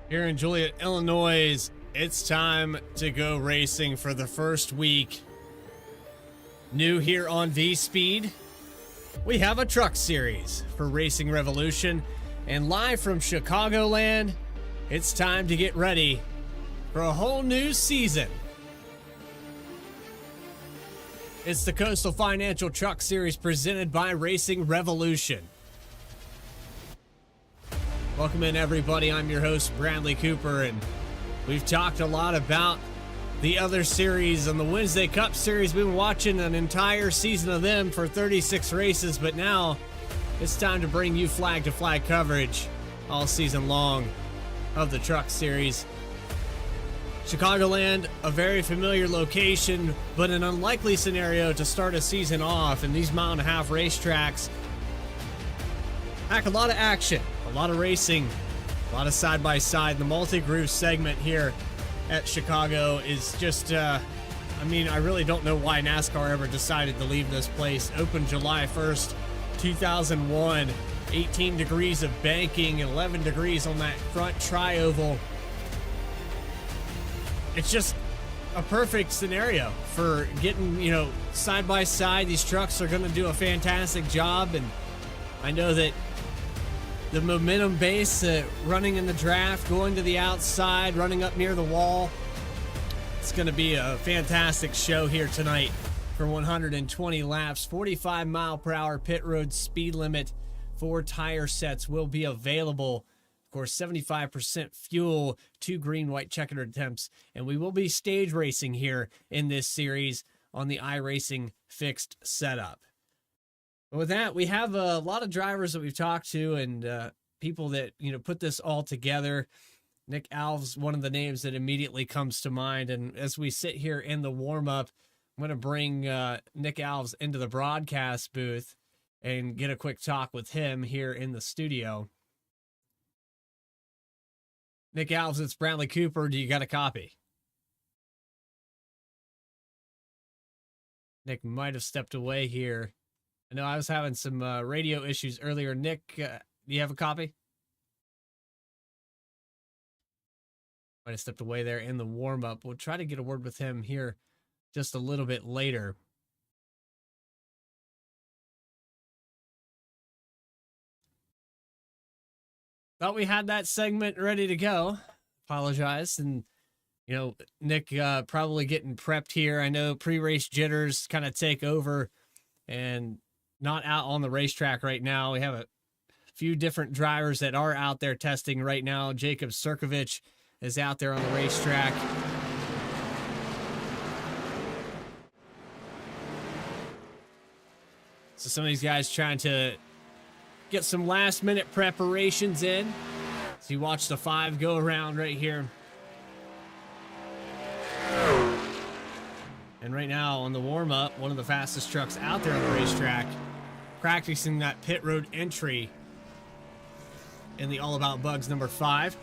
Here in Joliet, Illinois, it's time to go racing for the first week. New here on Vspeed, we have a truck series for Racing Revolution. And live from Chicagoland, it's time to get ready for a whole new season. It's the Coastal Financial Truck Series presented by Racing Revolution. Welcome in, everybody. I'm your host, Bradley Cooper, and we've talked a lot about the other series on the Wednesday Cup Series. We've been watching an entire season of them for 36 races, but now it's time to bring you flag-to-flag coverage all season long of the Truck Series. Chicagoland, a very familiar location, but an unlikely scenario to start a season off, and these mile-and-a-half racetracks pack a lot of action. A lot of racing, a lot of side-by-side. The multi-groove segment here at Chicago is just, I really don't know why NASCAR ever decided to leave this place. Opened July 1st, 2001. 18 degrees of banking, 11 degrees on that front tri-oval. It's just a perfect scenario for getting, side-by-side. These trucks are going to do a fantastic job, and I know that the momentum base, running in the draft, going to the outside, running up near the wall. It's going to be a fantastic show here tonight for 120 laps. 45 mile per hour pit road speed limit. 4 tire sets will be available. Of course, 75% fuel, 2 green, white checkered attempts. And we will be stage racing here in this series on the iRacing fixed setup. With that, we have a lot of drivers that we've talked to and people that, put this all together. Nick Alves, one of the names that immediately comes to mind. And as we sit here in the warm-up, I'm going to bring Nick Alves into the broadcast booth and get a quick talk with him here in the studio. Nick Alves, it's Bradley Cooper. Do you got a copy? Nick might have stepped away here. I know I was having some radio issues earlier. Nick, do you have a copy? Might have stepped away there in the warm-up. We'll try to get a word with him here just a little bit later. Thought we had that segment ready to go. Apologize. And, Nick probably getting prepped here. I know pre-race jitters kind of take over and not out on the racetrack right now. We have a few different drivers that are out there testing right now. Jacob Sirkovich is out there on the racetrack. So some of these guys trying to get some last minute preparations in. So you watch the 5 go around right here. And right now on the warm-up, one of the fastest trucks out there on the racetrack, practicing that pit road entry in the All About Bugs number 5.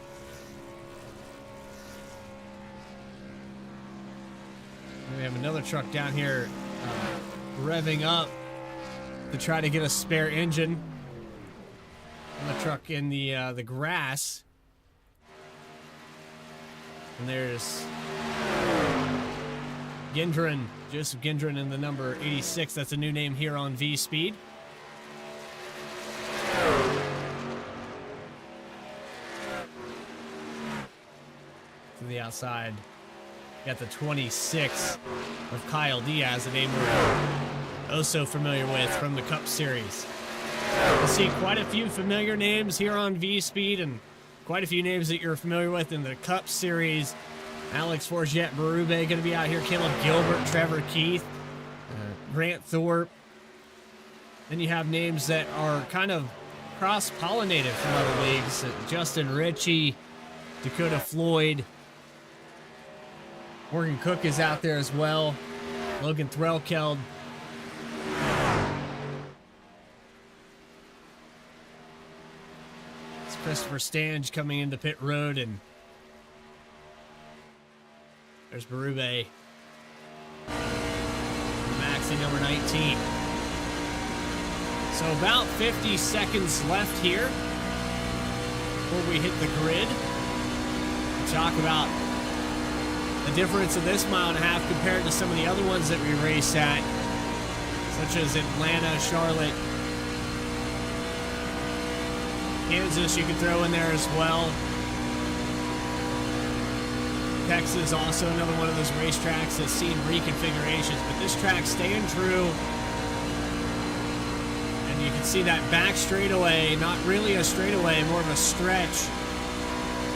And we have another truck down here revving up to try to get a spare engine. And the truck in the grass. And there's Gendron, Joseph Gendron in the number 86. That's a new name here on Vspeed. To the outside, got the 26 of Kyle Diaz, a name we're so familiar with from the Cup Series. You'll see quite a few familiar names here on Vspeed and quite a few names that you're familiar with in the Cup Series. Alex Forget, Berube going to be out here. Caleb Gilbert, Trevor Keith, Grant Thorpe. Then you have names that are kind of cross-pollinated from other leagues. Justin Ritchie, Dakota Floyd. Morgan Cook is out there as well. Logan Threlkeld. It's Christopher Stange coming into pit road, and there's Berube. Maxi number 19. So about 50 seconds left here before we hit the grid. talk about the difference of this mile and a half compared to some of the other ones that we race at, such as Atlanta, Charlotte, Kansas, you can throw in there as well. Texas, also another one of those racetracks that's seen reconfigurations, but this track staying true. And you can see that back straightaway, not really a straightaway, more of a stretch.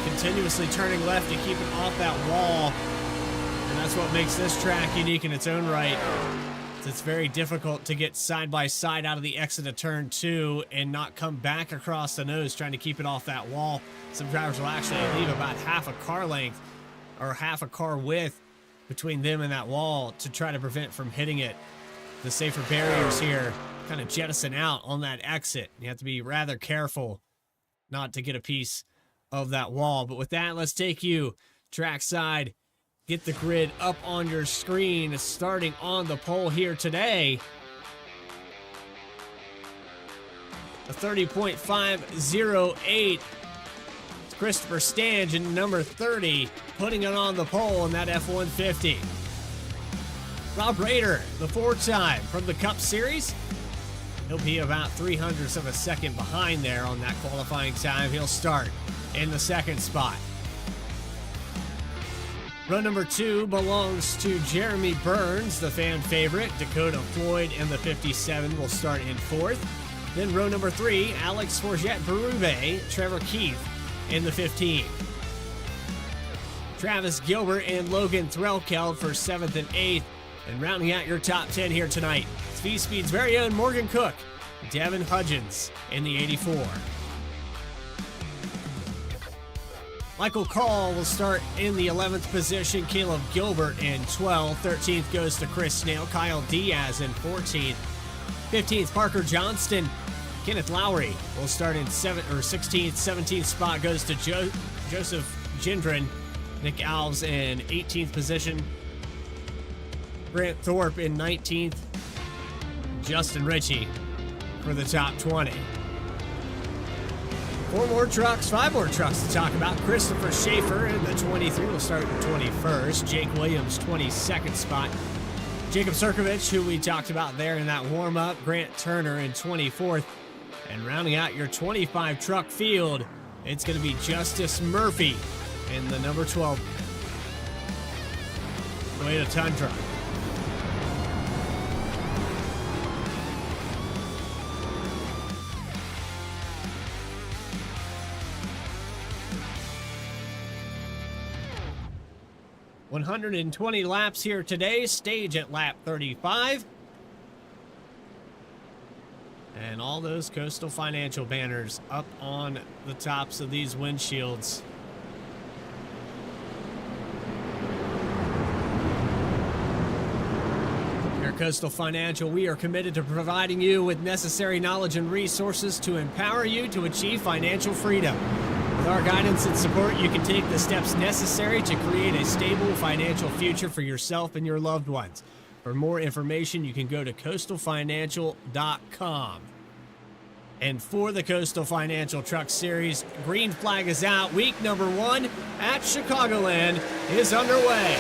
Continuously turning left to keep it off that wall. And that's what makes this track unique in its own right. It's very difficult to get side by side out of the exit of turn 2 and not come back across the nose trying to keep it off that wall. Some drivers will actually leave about half a car length or half a car width between them and that wall to try to prevent from hitting it. The safer barriers here kind of jettison out on that exit. You have to be rather careful not to get a piece of that wall. But with that, let's take you trackside. Get the grid up on your screen, starting on the pole here today. A 30.508. It's Christopher Stange in number 30, putting it on the pole in that F-150. Rob Rader, the 4-time from the Cup Series. He'll be about 0.03 of a second behind there on that qualifying time. He'll start in the 2nd spot. Row number 2 belongs to Jeremy Burns, the fan favorite. Dakota Floyd in the 57 will start in 4th. Then row number 3, Alex Forget-Berube, Trevor Keith in the 15. Travis Gilbert and Logan Threlkeld for 7th and 8th. And rounding out your top 10 here tonight, it's Vspeed's very own Morgan Cook, Devin Hudgens in the 84. Michael Call will start in the 11th position. Caleb Gilbert in 12th. 13th goes to Chris Snail. Kyle Diaz in 14th. 15th, Parker Johnston. Kenneth Lowry will start in 16th. 17th spot goes to Joseph Gendron. Nick Alves in 18th position. Grant Thorpe in 19th. Justin Ritchie for the top 20. 5 more trucks to talk about. Christopher Schaefer in the 23 will start in 21st. Jake Williams, 22nd spot. Jacob Sirkovich, who we talked about there in that warm-up. Grant Turner in 24th. And rounding out your 25 truck field, it's going to be Justice Murphy in the number 12 Toyota Tundra. $120 laps here today, stage at lap 35. And all those Coastal Financial banners up on the tops of these windshields. Here at Coastal Financial, we are committed to providing you with necessary knowledge and resources to empower you to achieve financial freedom. With our guidance and support, you can take the steps necessary to create a stable financial future for yourself and your loved ones. For more information, you can go to coastalfinancial.com. And for the Coastal Financial Truck Series, green flag is out. Week number 1 at Chicagoland is underway.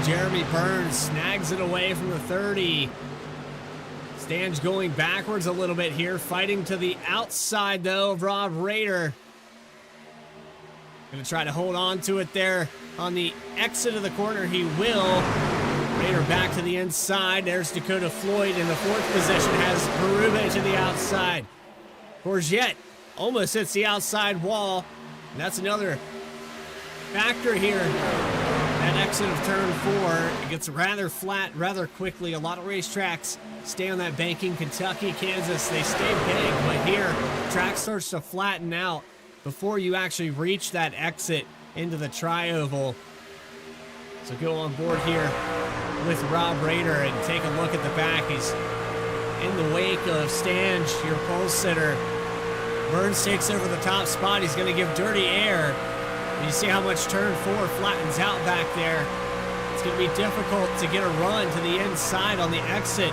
Jeremy Burns snags it away from the 30. Stange going backwards a little bit here, fighting to the outside, though, of Rob Rader. Going to try to hold on to it there on the exit of the corner. He will. Rader back to the inside. There's Dakota Floyd in the 4th position, has Berube to the outside. Courgette almost hits the outside wall. And that's another factor here That exit of turn 4, it gets rather flat rather quickly. A lot of racetracks stay on that banking. Kentucky, Kansas, they stay big, but here, track starts to flatten out before you actually reach that exit into the tri-oval. So go on board here with Rob Rader and take a look at the back. He's in the wake of Stange, your pole sitter. Burns takes over the top spot. He's going to give Dirty air. And you see how much turn 4 flattens out back there. It's going to be difficult to get a run to the inside on the exit.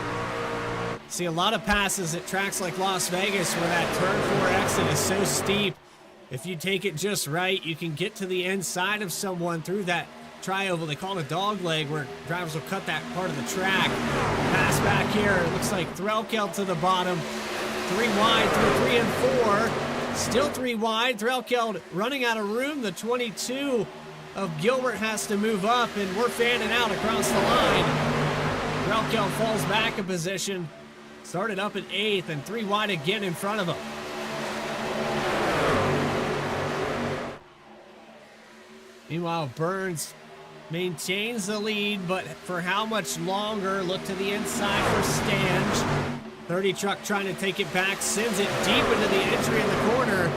See a lot of passes at tracks like Las Vegas where that turn 4 exit is so steep. If you take it just right, you can get to the inside of someone through that tri-oval. They call it a dog leg, where drivers will cut that part of the track. Pass back here. It looks like Threlkeld to the bottom. 3 wide through 3 and 4. Still 3 wide. Threlkeld running out of room. The 22 of Gilbert has to move up, and we're fanning out across the line. Threlkeld falls back a position. Started up at 8th and 3 wide again in front of him. Meanwhile, Burns maintains the lead, but for how much longer? Look to the inside for Stange. 30 truck trying to take it back, sends it deep into the entry in the corner.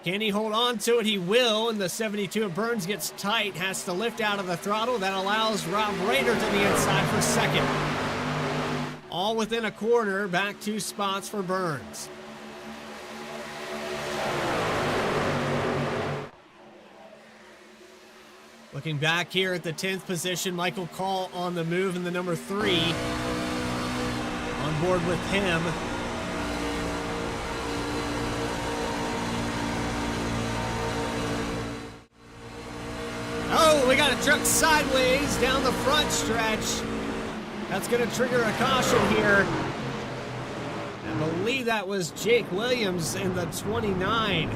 Can he hold on to it? He will, and the 72 of Burns gets tight, has to lift out of the throttle. That allows Rob Rader to the inside for second. All within a corner, back 2 spots for Burns. Looking back here at the 10th position, Michael Call on the move in the number 3. On board with him. Oh, we got a truck sideways down the front stretch. That's going to trigger a caution here. I believe that was Jake Williams in the 29.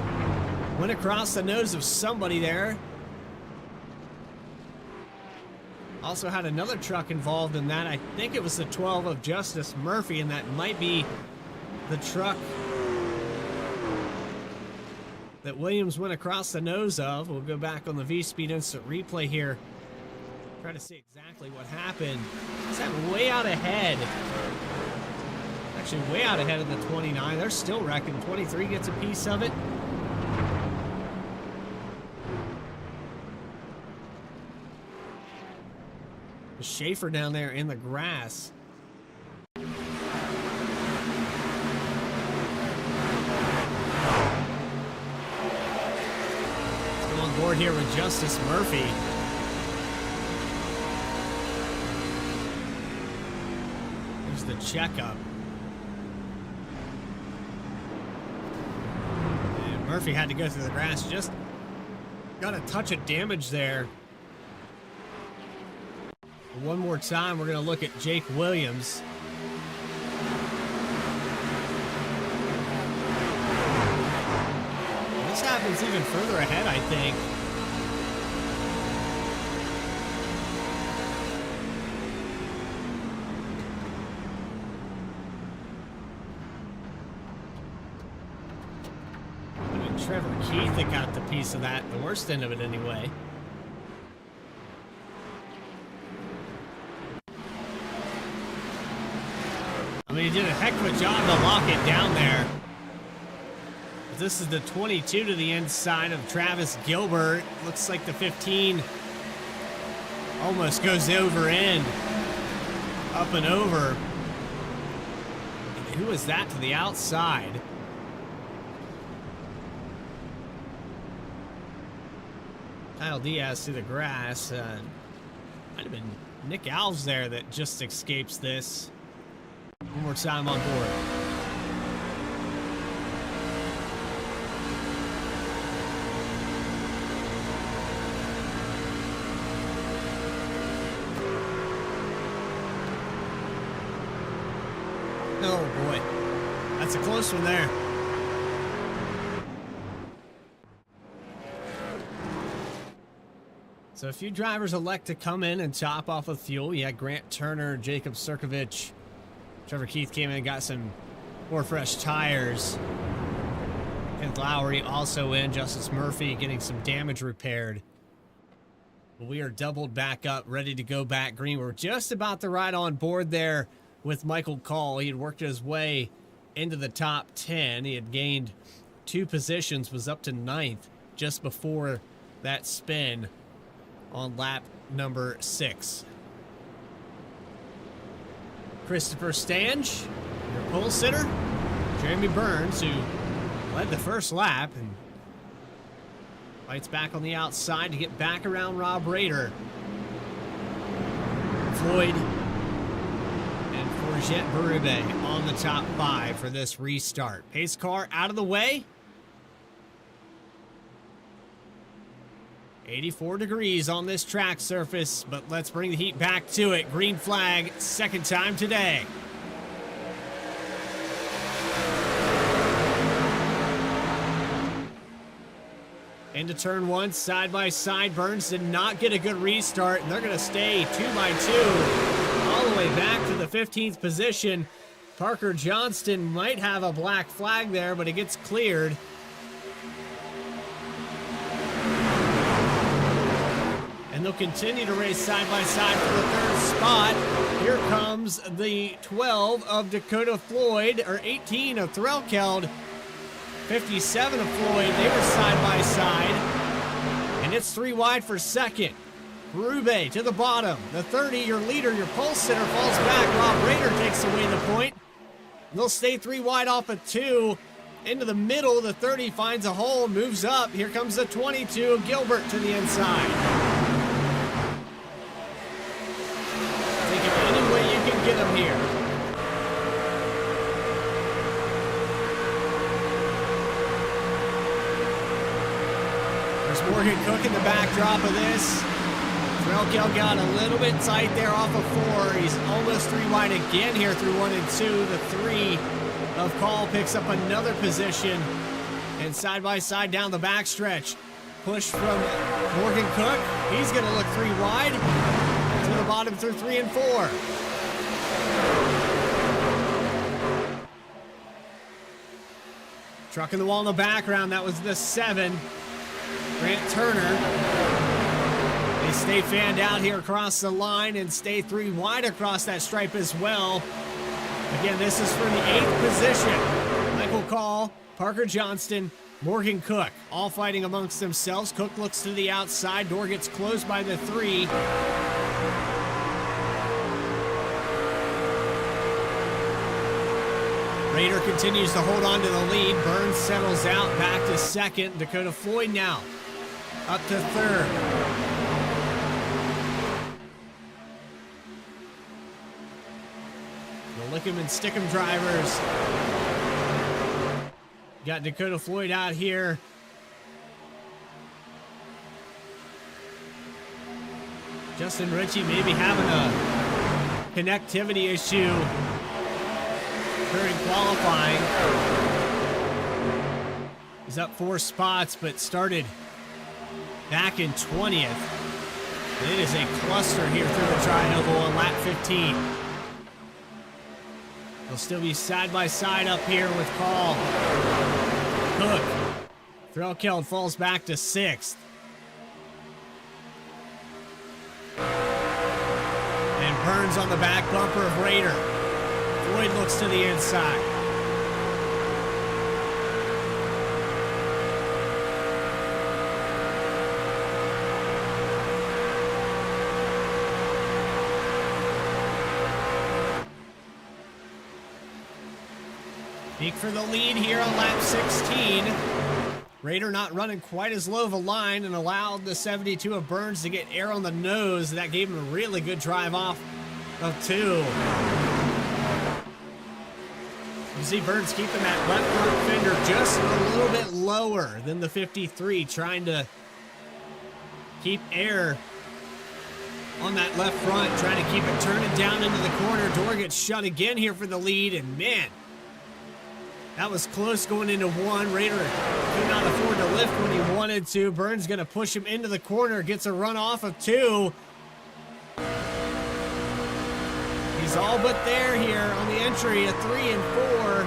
Went across the nose of somebody there. Also had another truck involved in that. I think it was the 12 of Justice Murphy, and that might be the truck that Williams went across the nose of. We'll go back on the Vspeed instant replay here. Try to see exactly what happened. Is that way out ahead? Actually, way out ahead of the 29. They're still wrecking. 23 gets a piece of it. Schaefer down there in the grass. Come on board here with Justice Murphy. Here's the checkup. And Murphy had to go through the grass. Just got a touch of damage there. One more time, we're going to look at Jake Williams. This happens even further ahead, I think. I mean, Trevor Keith that got the piece of that, the worst end of it anyway. I mean, he did a heck of a job to lock it down there. This is the 22 to the inside of Travis Gilbert. Looks like the 15 almost goes over end. Up and over. And who is that to the outside? Kyle Diaz to the grass. Might have been Nick Alves there that just escapes this. One more time on board. Oh boy, that's a close one there. So a few drivers elect to come in and top off with fuel. You had Grant Turner, Jacob Sirkovich. Trevor Keith came in and got some more fresh tires. And Lowry also in. Justice Murphy getting some damage repaired. We are doubled back up, ready to go back green. We're just about to ride on board there with Michael Call. He had worked his way into the top 10. He had gained 2 positions, was up to 9th just before that spin on lap number 6. Christopher Stange, your pole sitter. Jeremy Burns, who led the first lap and fights back on the outside to get back around Rob Rader. Floyd and Forget Berube on the top 5 for this restart. Pace car out of the way. 84 degrees on this track surface, but let's bring the heat back to it. Green flag, second time today. Into turn 1, side by side. Burns did not get a good restart, and they're going to stay 2 by 2 all the way back to the 15th position. Parker Johnston might have a black flag there, but it gets cleared. And they'll continue to race side by side for the 3rd spot. Here comes the 12 of Dakota Floyd, or 18 of Threlkeld. 57 of Floyd, they were side by side, and it's 3 wide for second. Berube to the bottom. The 30, your leader, your pole sitter, falls back. Rob Rader takes away the point. They'll stay 3 wide off of 2. Into the middle, the 30 finds a hole, moves up. Here comes the 22, Gilbert to the inside. Take it any way you can get him here. Morgan Cook in the backdrop of this. Threlkeld got a little bit tight there off of 4. He's almost 3 wide again here through 1 and 2. The 3 of Call picks up another position. And side by side down the backstretch. Push from Morgan Cook. He's going to look 3 wide. To the bottom through 3 and 4. Truck in the wall in the background. That was the 7. Grant Turner. They stay fanned out here across the line and stay 3 wide across that stripe as well. Again, this is for the 8th position. Michael Call, Parker Johnston, Morgan Cook, all fighting amongst themselves. Cook looks to the outside. Door gets closed by the 3. Rader continues to hold on to the lead. Burns settles out back to 2nd. Dakota Floyd now up to 3rd. The lick 'em and stick 'em drivers. Got Dakota Floyd out here. Justin Ritchie maybe having a connectivity issue during qualifying. He's up 4 spots, but started back in 20th. And it is a cluster here through the tri-oval on lap 15. They'll still be side by side up here with Call. Cook. Threlkeld falls back to 6th. And Burns on the back bumper of Rader. Floyd looks to the inside. Peak for the lead here on lap 16. Rader not running quite as low of a line and allowed the 72 of Burns to get air on the nose. That gave him a really good drive off of 2. You see Burns keeping that left front fender just a little bit lower than the 53, trying to keep air on that left front, trying to keep it turning down into the corner. Door gets shut again here for the lead, and man, that was close going into 1. Rader could not afford to lift when he wanted to. Burns going to push him into the corner, gets a run off of 2. He's all but there here on the entry at 3 and 4.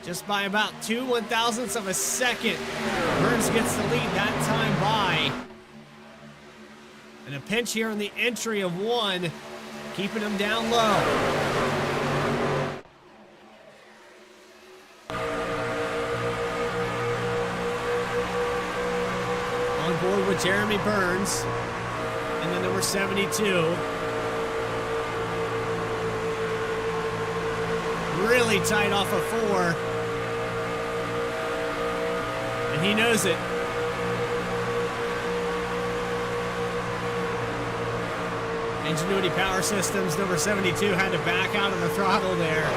just by about 2/1000ths of a second. Burns gets the lead that time by. And a pinch here in the entry of 1, keeping him down low. On board with Jeremy Burns and the number 72. Really tight off of 4. And he knows it. Ingenuity Power Systems, number 72, had to back out of the throttle there.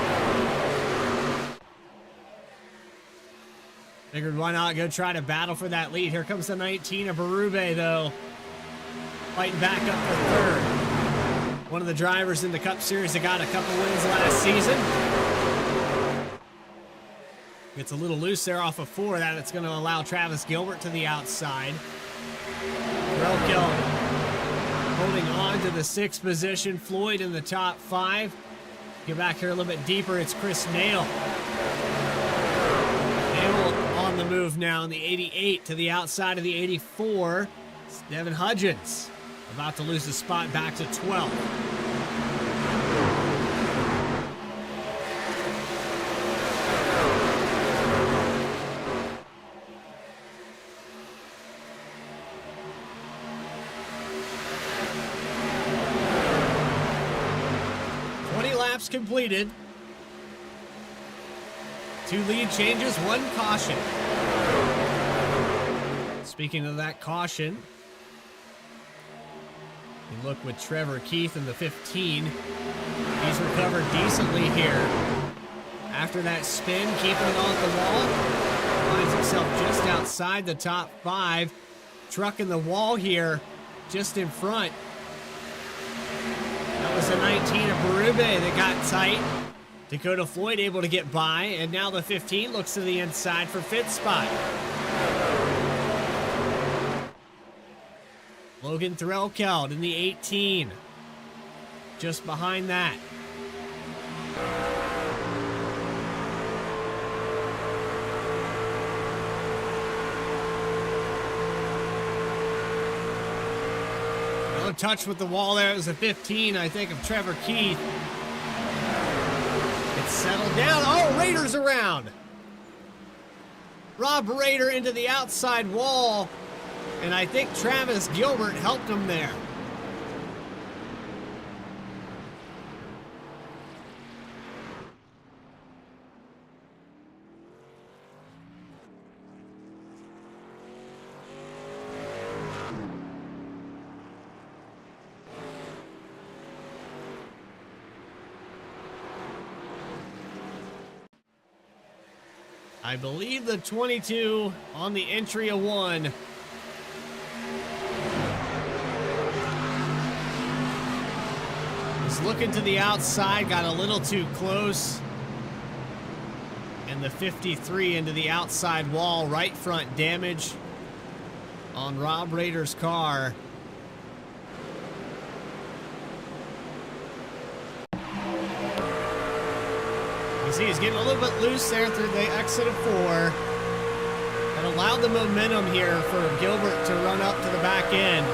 Figured why not go try to battle for that lead. Here comes the 19 of Berube, though. Fighting back up for 3rd. One of the drivers in the Cup Series that got a couple wins last season. Gets a little loose there off of 4. That's going to allow Travis Gilbert to the outside. Relkill holding on to the 6th position. Floyd in the top 5. Get back here a little bit deeper. It's Chris Nail. Nail on the move now in the 88 to the outside of the 84. It's Devin Hudgens about to lose the spot back to 12th. Completed. 2 lead changes, 1 caution. Speaking of that caution, you look with Trevor Keith in the 15. He's recovered decently here. After that spin, keeping it off the wall, finds himself just outside the top 5. Trucking the wall here, just in front. That was the 19 of Berube that got tight. Dakota Floyd able to get by, and now the 15 looks to the inside for 5th spot. Logan Threlkeld in the 18. Just behind that. Touch with the wall there. It was a 15, I think, of Trevor Keith. It's settled down. Oh, Rader's around. Rob Rader into the outside wall, and I think Travis Gilbert helped him there. I believe the 22 on the entry of 1. Was looking to the outside, got a little too close. And the 53 into the outside wall, right front damage on Rob Rader's car. You see he's getting a little bit loose there through the exit of 4. That allowed the momentum here for Gilbert to run up to the back end.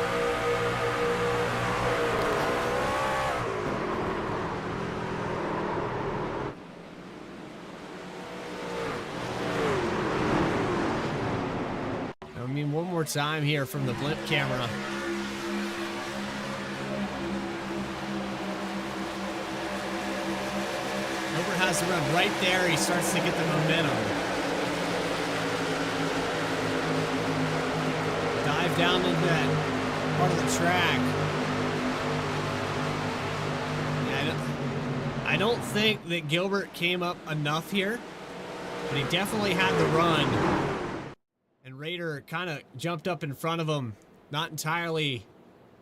I mean, one more time here from the blimp camera. Has to run right there. He starts to get the momentum. Dive down into that part of the track. Yeah, I don't think that Gilbert came up enough here, but he definitely had the run. And Rader kind of jumped up in front of him. Not entirely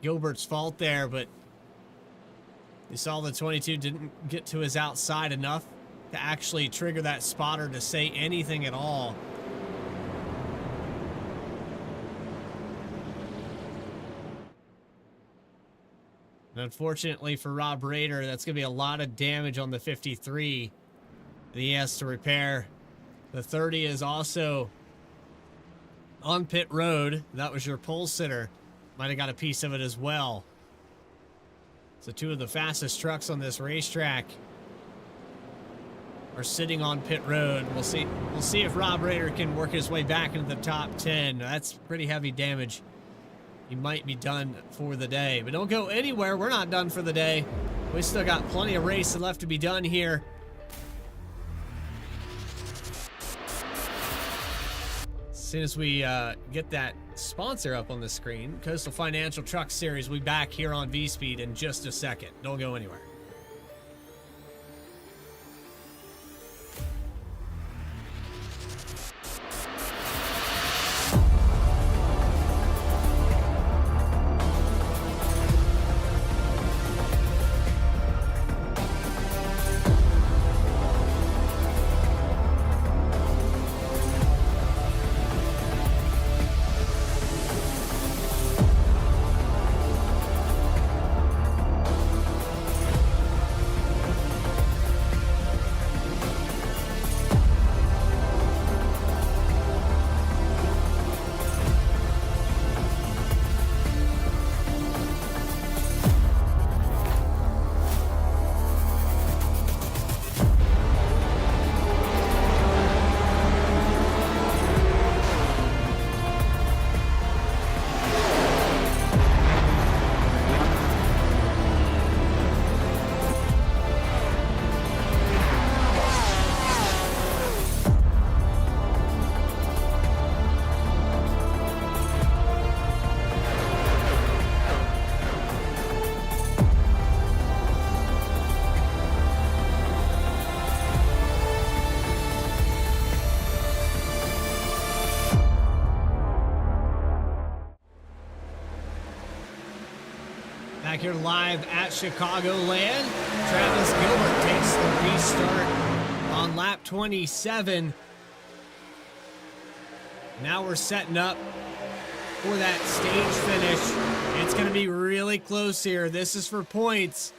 Gilbert's fault there, but you saw the 22 didn't get to his outside enough to actually trigger that spotter to say anything at all. And unfortunately for Rob Rader, that's going to be a lot of damage on the 53 that he has to repair The 30 is also on pit road. That was your pole sitter. Might have got a piece of it as well. So two of the fastest trucks on this racetrack are sitting on pit road. We'll see if Rob Rader can work his way back into the top 10. That's pretty heavy damage. He might be done for the day, but don't go anywhere. We're not done for the day. We still got plenty of racing left to be done here. As soon as we get that sponsor up on the screen, Coastal Financial Truck Series, we'll be back here on Vspeed in just a second. Don't go anywhere. Back here live at Chicagoland. Travis Gilbert takes the restart on lap 27. Now we're setting up for that stage finish. It's going to be really close here. This is for points.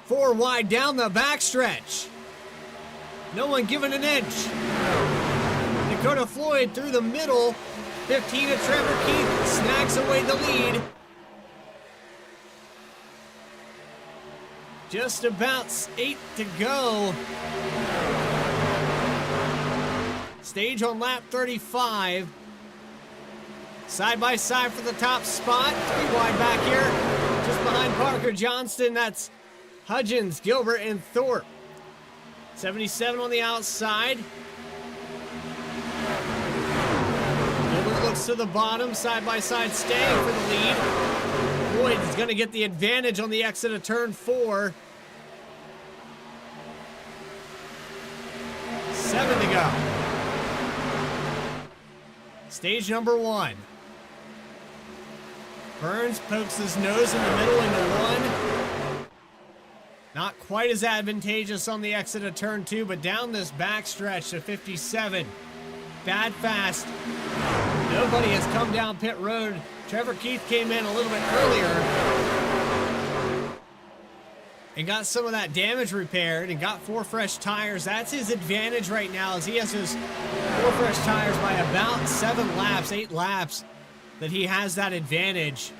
4 wide down the backstretch. No one giving an inch. Dakota Floyd through the middle. 15 of Trevor Keith snacks away the lead. Just about 8 to go. Stage on lap 35. Side by side for the top spot. 3 wide back here. Just behind Parker Johnston. That's Hudgens, Gilbert, and Thorpe. 77 on the outside. Gilbert looks to the bottom. Side by side staying for the lead. Floyd is going to get the advantage on the exit of turn 4. 7 to go. Stage number 1. Burns pokes his nose in the middle into 1. Not quite as advantageous on the exit of turn 2, but down this backstretch to 57. Bad fast. Nobody has come down pit road. Trevor Keith came in a little bit earlier and got some of that damage repaired and got 4 fresh tires. That's his advantage right now, as he has his 4 fresh tires by about 7 laps, 8 laps, that he has that advantage.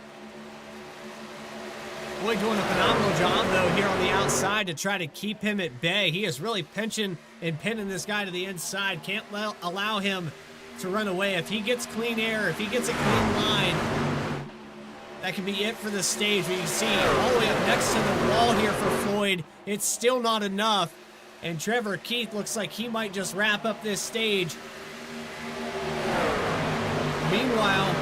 Floyd doing a phenomenal job, though, here on the outside to try to keep him at bay. He is really pinching and pinning this guy to the inside. Can't allow him to run away. If he gets clean air, if he gets a clean line, that could be it for the stage. But you can see all the way up next to the wall here for Floyd, it's still not enough. And Trevor Keith looks like he might just wrap up this stage. Meanwhile,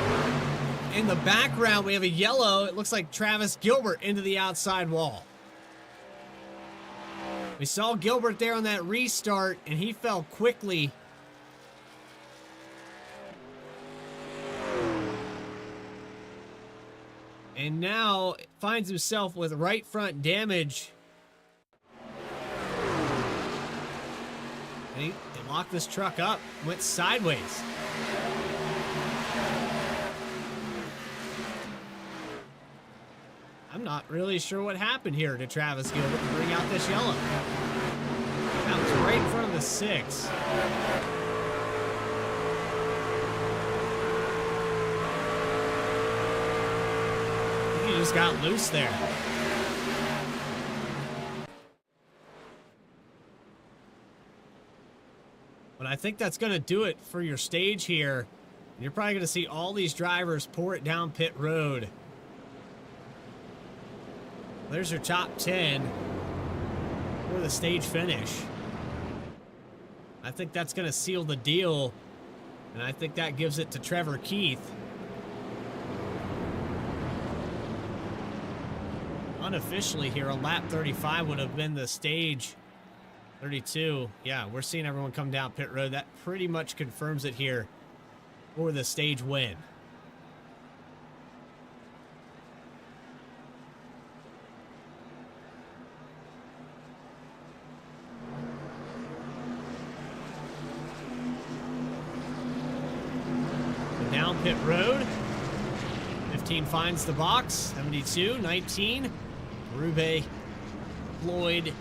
in the background, we have a yellow. It looks like Travis Gilbert into the outside wall. We saw Gilbert there on that restart, and he fell quickly. And now finds himself with right front damage. And they locked this truck up, went sideways. I'm not really sure what happened here to Travis Gilbert to bring out this yellow. That was right in front of the 6. He just got loose there. But I think that's going to do it for your stage here. You're probably going to see all these drivers pour it down pit road. There's your top 10 for the stage finish. I think that's going to seal the deal, and I think that gives it to Trevor Keith. Unofficially here, a lap 35 would have been the stage 32. Yeah, we're seeing everyone come down pit road. That pretty much confirms it here for the stage win. Down pit road. 15 finds the box. 72, 19. Rube, Floyd,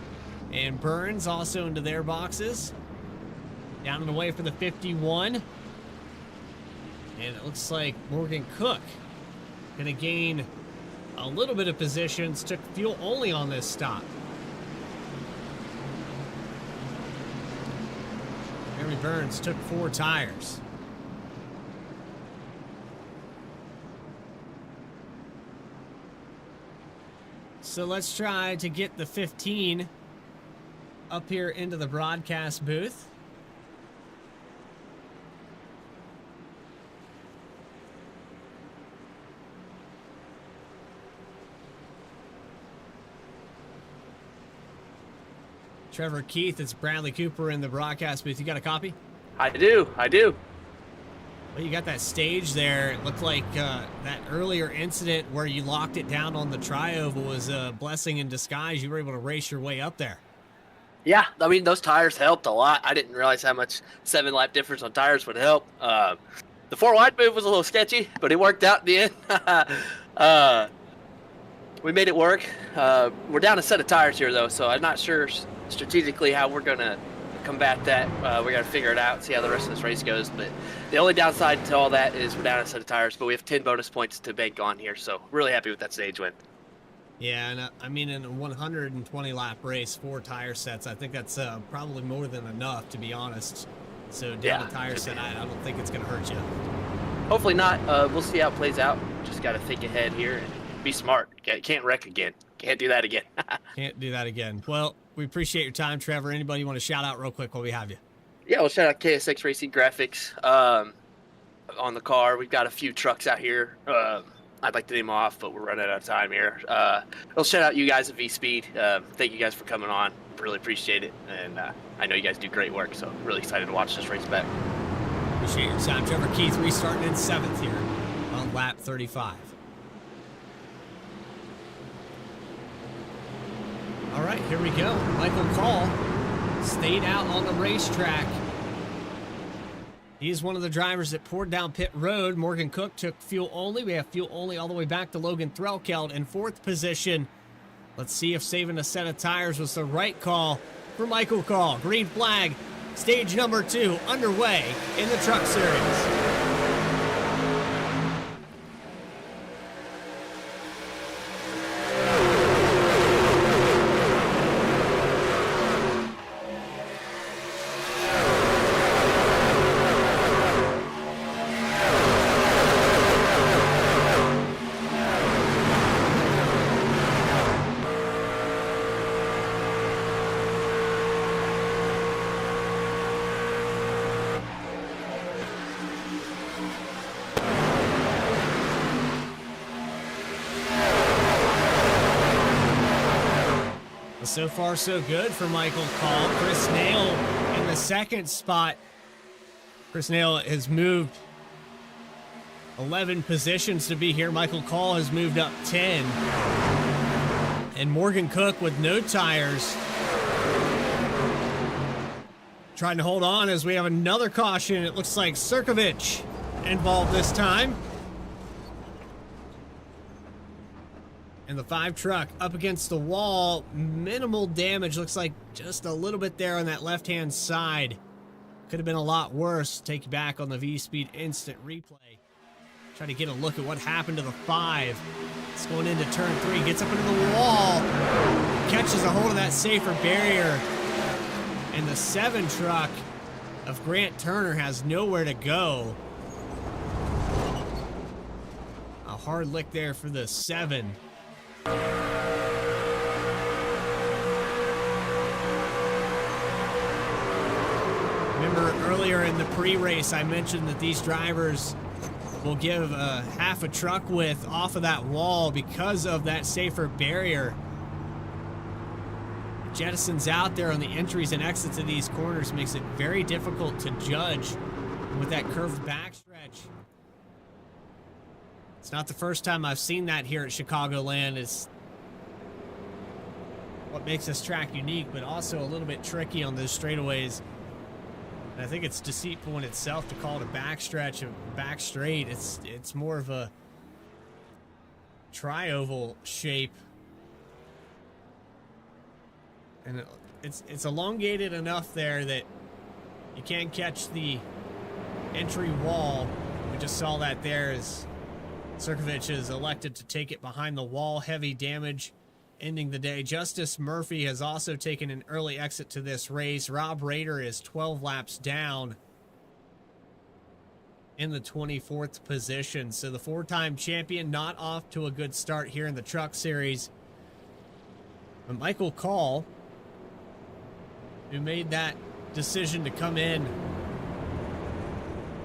and Burns also into their boxes. Down and away for the 51. And it looks like Morgan Cook going to gain a little bit of positions. Took fuel only on this stop. Jeremy Burns took 4 tires. So let's try to get the 15 up here into the broadcast booth. Trevor Keith, it's Bradley Cooper in the broadcast booth. You got a copy? I do. Well, you got that stage there. It looked like that earlier incident where you locked it down on the tri-oval was a blessing in disguise. You were able to race your way up there. Yeah, I mean, those tires helped a lot. I didn't realize how much 7-lap difference on tires would help. The 4-wide move was a little sketchy, but it worked out in the end. We made it work. We're down a set of tires here, though, so I'm not sure strategically how we're going to combat that. We got to figure it out, see how the rest of this race goes. But the only downside to all that is we're down a set of tires, but we have 10 bonus points to bank on here, so really happy with that stage win. Yeah, and I mean, in a 120-lap race, 4 tire sets, I think that's probably more than enough, to be honest. So down a tire set, I don't think it's going to hurt you. Hopefully not. We'll see how it plays out. Just got to think ahead here and be smart. Can't wreck again. Can't do that again. Can't do that again. Well, we appreciate your time, Trevor. Anybody you want to shout out real quick while we have you? Yeah, we'll shout out KSX Racing Graphics on the car. We've got a few trucks out here. I'd like to name off, but we're running out of time here. We'll shout out you guys at Vspeed. Thank you guys for coming on. Really appreciate it. And I know you guys do great work, so really excited to watch this race back. Appreciate your time. Trevor Keith restarting in 7th here on lap 35. All right, here we go. Michael Call stayed out on the racetrack. He's one of the drivers that poured down pit road. Morgan Cook took fuel only. We have fuel only all the way back to Logan Threlkeld in 4th position. Let's see if saving a set of tires was the right call for Michael Call. Green flag, stage number 2 underway in the Truck Series. So far, so good for Michael Call. Chris Nail in the 2nd spot. Chris Nail has moved 11 positions to be here. Michael Call has moved up 10. And Morgan Cook with no tires, trying to hold on as we have another caution. It looks like Sirkovich involved this time. And the 5 truck up against the wall. Minimal damage. Looks like just a little bit there on that left-hand side. Could have been a lot worse. Take you back on the Vspeed instant replay. Try to get a look at what happened to the 5. It's going into turn 3. Gets up into the wall. Catches a hold of that safer barrier. And the 7 truck of Grant Turner has nowhere to go. A hard lick there for the 7. Remember earlier in the pre-race I mentioned that these drivers will give half a truck width off of that wall because of that safer barrier. Jettisons out there on the entries and exits of these corners makes it very difficult to judge with that curved backstretch. It's not the first time I've seen that here at Chicagoland. It's what makes this track unique, but also a little bit tricky on those straightaways. And I think it's deceitful in itself to call it a backstretch or back straight. It's more of a tri-oval shape. And it's elongated enough there that you can't catch the entry wall. We just saw that there as Sirkovich is elected to take it behind the wall. Heavy damage ending the day. Justice Murphy has also taken an early exit to this race. Rob Rader is 12 laps down in the 24th position. So the 4-time champion not off to a good start here in the Truck Series. But Michael Call, who made that decision to come in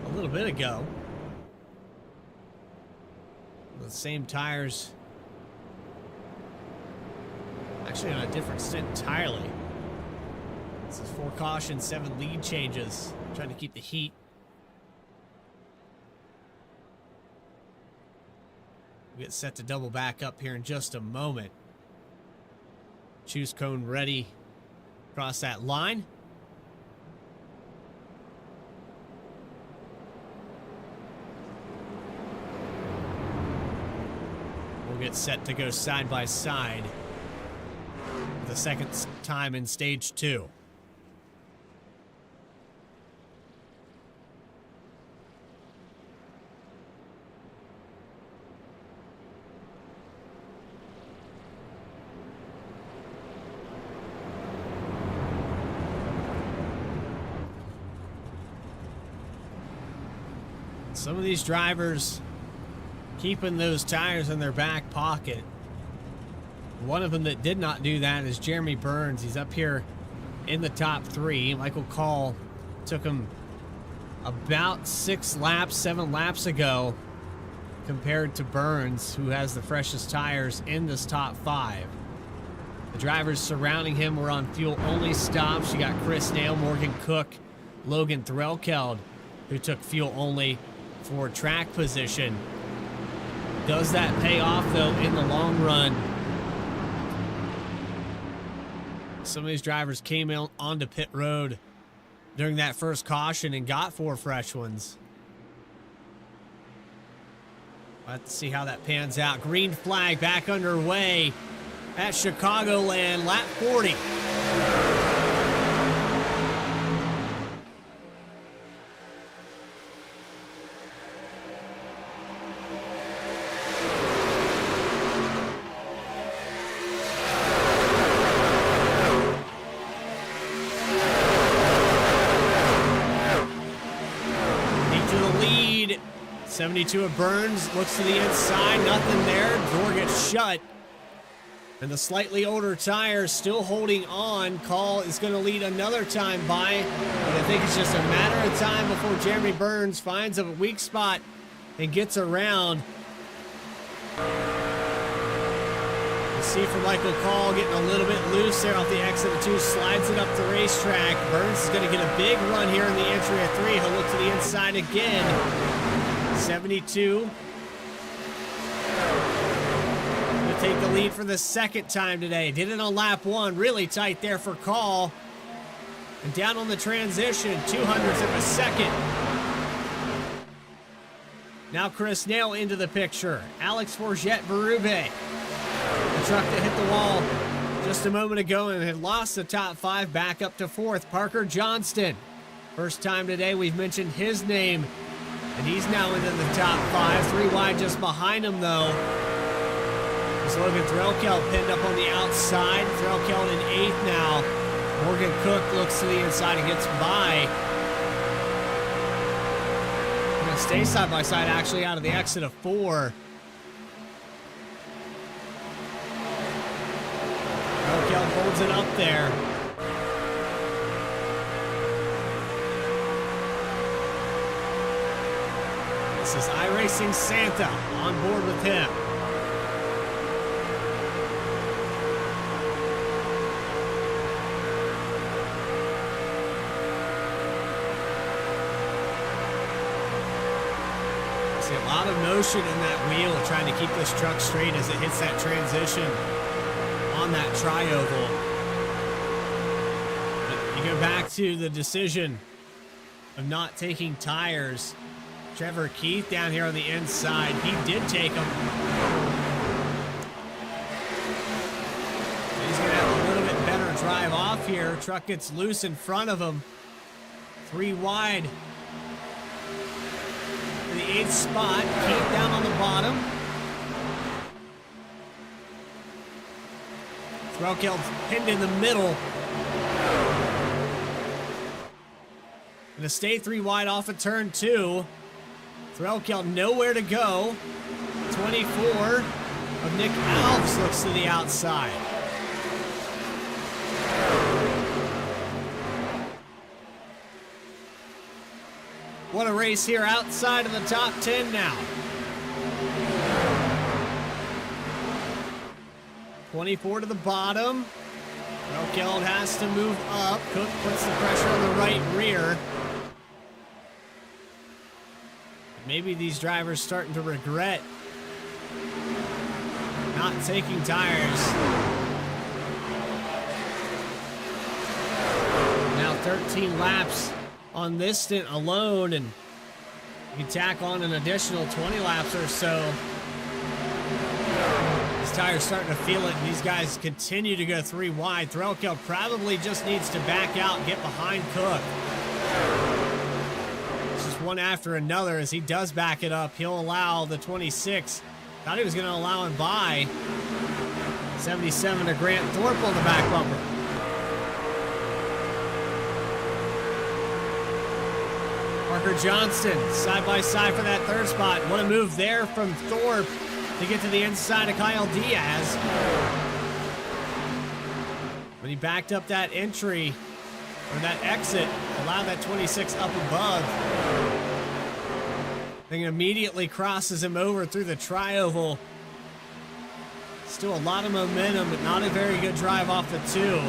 a little bit ago, the same tires, actually on a different stint entirely. This is 4 cautions, 7 lead changes, trying to keep the heat. We'll get set to double back up here in just a moment. Choose cone ready. Cross that line. We'll get set to go side by side for the second time in stage 2. Some of these drivers keeping those tires in their back pocket. One of them that did not do that is Jeremy Burns. He's up here in the top 3. Michael Call took him about 7 laps ago compared to Burns, who has the freshest tires in this top 5. The drivers surrounding him were on fuel-only stops. You got Chris Nail, Morgan Cook, Logan Threlkeld, who took fuel-only for track position. Does that pay off though in the long run? Some of these drivers came onto pit road during that first caution and got 4 fresh ones. Let's see how that pans out. Green flag back underway at Chicagoland, lap 40. To the lead, 72 of Burns, looks to the inside, nothing there. Door gets shut. And the slightly older tires still holding on. Call is going to lead another time by. And I think it's just a matter of time before Jeremy Burns finds a weak spot and gets around. You see from Michael Call getting a little bit loose there off the exit of 2, slides it up the racetrack. Burns is going to get a big run here in the entry of 3. He'll look to the inside again. 72. Going to take the lead for the second time today. Did it on lap 1. Really tight there for Call. And down on the transition, 200ths of a second. Now Chris Nail into the picture. Alex Forget Berube The truck that hit the wall just a moment ago and had lost the top 5 back up to 4th. Parker Johnston. First time today we've mentioned his name, and he's now into the top 5. 3 wide just behind him, though. It's Logan Threlkeld pinned up on the outside. Threlkeld in 8th now. Morgan Cook looks to the inside and gets by. Going to stay side by side, actually, out of the exit of 4. Threlkeld holds it up there. This is iRacing Santa on board with him. See a lot of motion in that wheel trying to keep this truck straight as it hits that transition on that tri-oval. But you go back to the decision of not taking tires. Trevor Keith down here on the inside. He did take them. He's going to have a little bit better drive off here. Truck gets loose in front of him. 3 wide. For the 8th spot. Keith down on the bottom. Threlkeld's pinned in the middle. Going to stay 3 wide off of turn 2. Threlkeld nowhere to go. 24 of Nick Alves looks to the outside. What a race here outside of the top 10 now. 24 to the bottom. Threlkeld has to move up. Cook puts the pressure on the right rear. Maybe these drivers starting to regret not taking tires. Now 13 laps on this stint alone, and you can tack on an additional 20 laps or so. These tires starting to feel it, and these guys continue to go 3 wide. Threlkeld probably just needs to back out and get behind Cook. One after another as he does back it up. He'll allow the 26. Thought he was going to allow him by. 77 to Grant Thorpe on the back bumper. Parker Johnston side by side for that 3rd spot. What a move there from Thorpe to get to the inside of Kyle Diaz. When he backed up that entry, or that exit, allowed that 26 up above. Then immediately crosses him over through the tri-oval. Still a lot of momentum, but not a very good drive off the 2.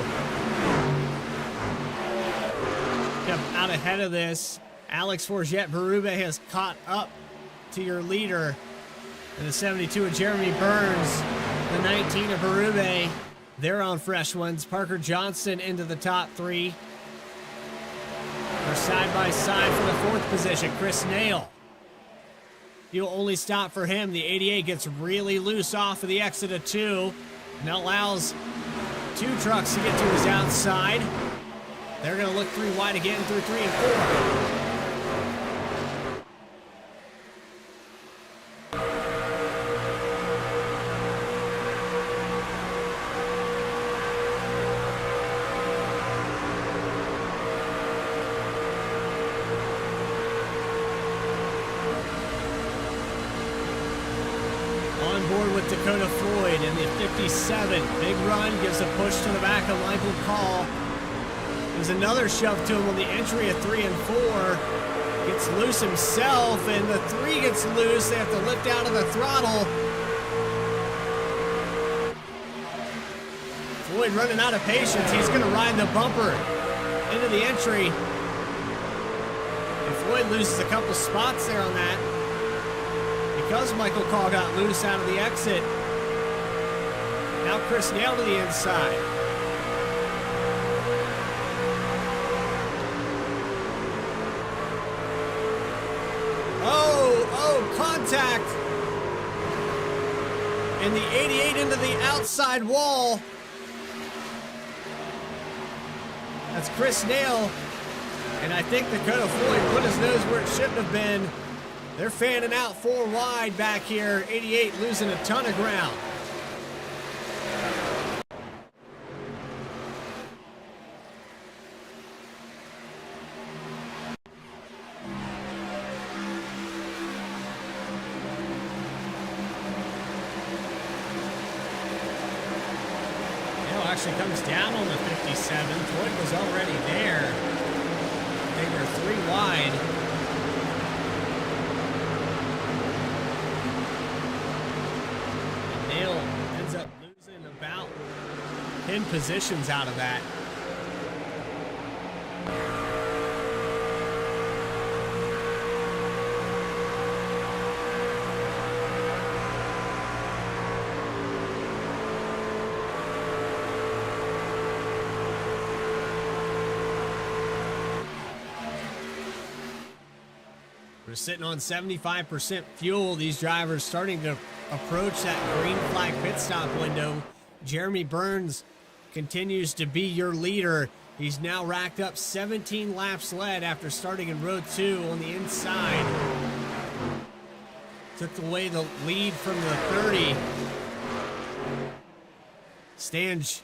Kept out ahead of this. Alex Forget Berube has caught up to your leader. And the 72 of Jeremy Burns, the 19 of Berube, they're on fresh ones. Parker Johnston into the top 3. They're side by side for the 4th position. Chris Nail. You'll only stop for him. The 88 gets really loose off of the exit of 2 and allows 2 trucks to get to his outside. They're going to look 3 wide again through 3 and 4. Dakota Floyd in the 57. Big run, gives a push to the back of Michael Call. There's another shove to him on the entry of 3 and 4. Gets loose himself, and the 3 gets loose. They have to lift out of the throttle. Floyd running out of patience. He's going to ride the bumper into the entry. And Floyd loses a couple spots there on that. Because Michael Call got loose out of the exit. Now Chris Nail to the inside. Oh, contact. And the 88 into the outside wall. That's Chris Nail. And I think Dakota Floyd put his nose where it shouldn't have been. They're fanning out 4 wide back here. 88 losing a ton of ground. Actually comes down on the 57. Floyd was already there. They were 3 wide. And Nail ends up losing about 10 positions out of that. We're sitting on 75% fuel. These drivers starting to approach that green flag pit stop window. Jeremy Burns continues to be your leader. He's now racked up 17 laps led after starting in row 2 on the inside. Took away the lead from the 30. Stange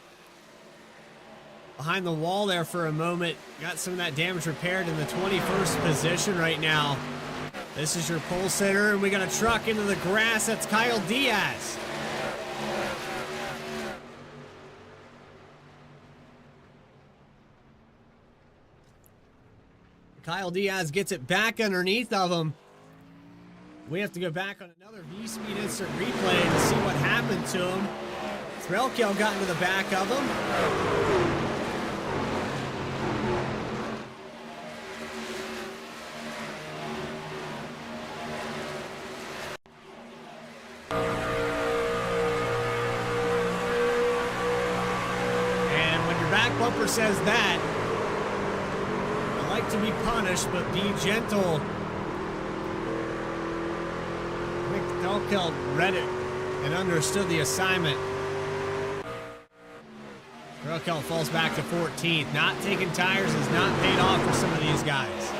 behind the wall there for a moment. Got some of that damage repaired in the 21st position right now. This is your pole sitter, and we got a truck into the grass. That's Kyle Diaz. Kyle Diaz gets it back underneath of him. We have to go back on another Vspeed instant replay to see what happened to him. Threlkel got into the back of him. Bumper says that. I like to be punished, but be gentle. I think Threlkel read it and understood the assignment. Threlkel falls back to 14th. Not taking tires has not paid off for some of these guys.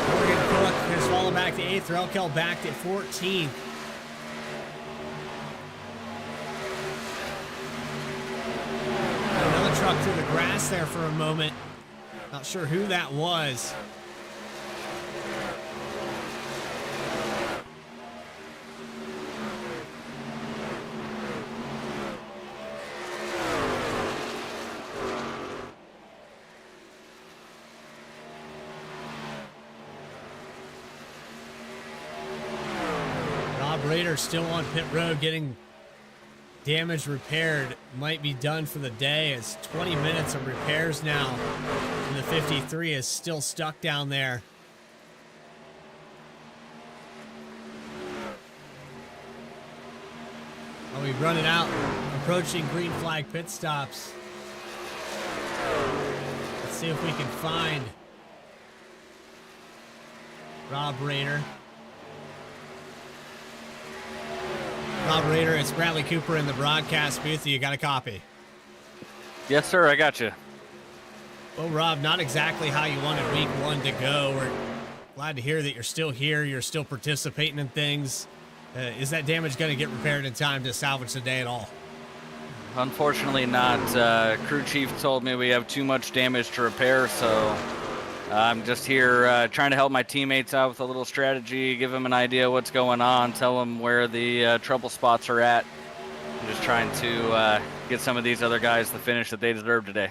Morgan Cook has fallen back to 8th. Threlkel back at 14th. Truck through the grass there for a moment. Not sure who that was. Rob Rader still on pit road getting damage repaired. Might be done for the day. It's 20 minutes of repairs now. And the 53 is still stuck down there. Oh, we run it out. Approaching green flag pit stops. Let's see if we can find Rob Rader. Rob Rader, it's Bradley Cooper in the broadcast booth. You got a copy? Yes, sir. I got you. Well, Rob, not exactly how you wanted week 1 to go. We're glad to hear that you're still here. You're still participating in things. Is that damage going to get repaired in time to salvage the day at all? Unfortunately not. Crew chief told me we have too much damage to repair, so I'm just here trying to help my teammates out with a little strategy, give them an idea what's going on, tell them where the trouble spots are at. I'm just trying to get some of these other guys the finish that they deserve today.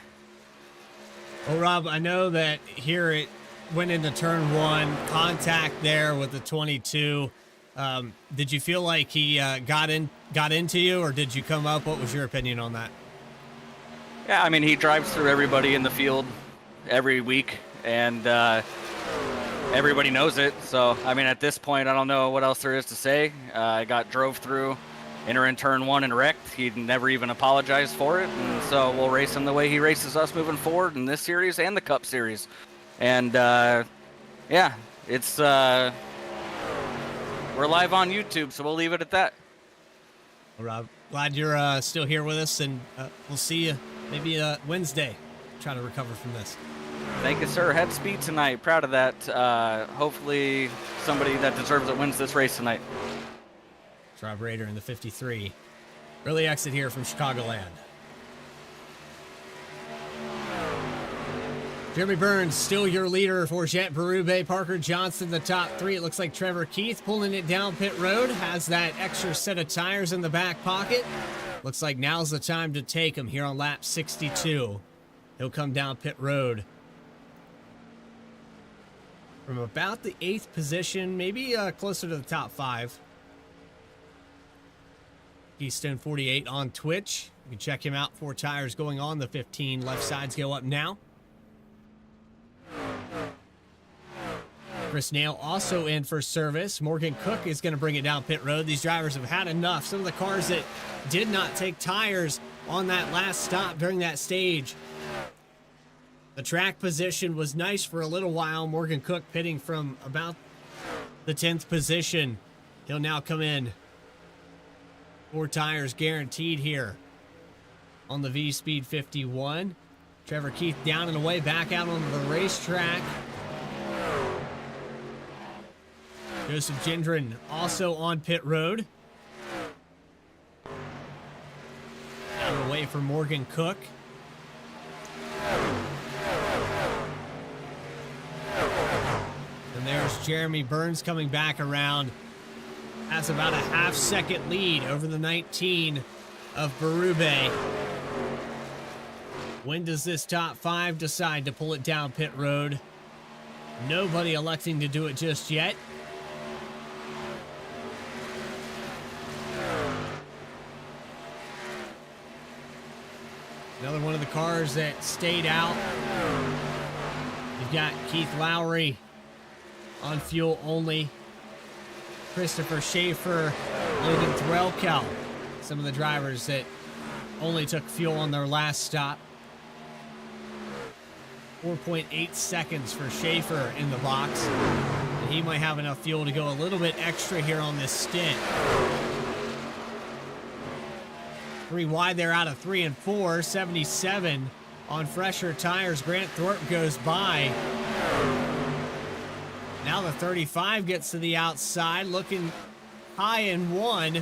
Well, Rob, I know that here it went into turn 1, contact there with the 22. Did you feel like he got into you, or did you come up? What was your opinion on that? Yeah, I mean, he drives through everybody in the field every week, and everybody knows it. So, I mean, at this point, I don't know what else there is to say. I drove through, entering turn 1 and wrecked. He never even apologized for it, and so we'll race him the way he races us moving forward in this series and the Cup Series. And yeah, it's we're live on YouTube, so we'll leave it at that. Well, Rob, glad you're still here with us, and we'll see you maybe Wednesday. Try to recover from this. Thank you, sir. Head speed tonight. Proud of that. Hopefully somebody that deserves it wins this race tonight. Rob Rader in the 53. Early exit here from Chicagoland. Jeremy Burns still your leader for Jet Berube. Parker Johnson, the top three. It looks like Trevor Keith pulling it down pit road. Has that extra set of tires in the back pocket. Looks like now's the time to take him here on lap 62. He'll come down pit road from about the 8th position, maybe closer to the top 5. Keystone 48 on Twitch. You can check him out. 4 tires going on the 15. Left sides go up now. Chris Nail also in for service. Morgan Cook is going to bring it down pit road. These drivers have had enough. Some of the cars that did not take tires on that last stop during that stage. The track position was nice for a little while. Morgan Cook pitting from about the 10th position. He'll now come in. 4 tires guaranteed here on the Vspeed 51. Trevor Keith down and away, back out on the racetrack. Joseph Gendron also on pit road. Out of the way for Morgan Cook. And there's Jeremy Burns coming back around. Has about a half-second lead over the 19 of Berube. When does this top 5 decide to pull it down pit road? Nobody electing to do it just yet. Another one of the cars that stayed out. You've got Keith Lowry on fuel only. Christopher Schaefer, Logan Threlkel. Some of the drivers that only took fuel on their last stop. 4.8 seconds for Schaefer in the box. And he might have enough fuel to go a little bit extra here on this stint. 3 wide there out of 3 and 4. 77 on fresher tires. Grant Thorpe goes by. Now the 35 gets to the outside, looking high in 1.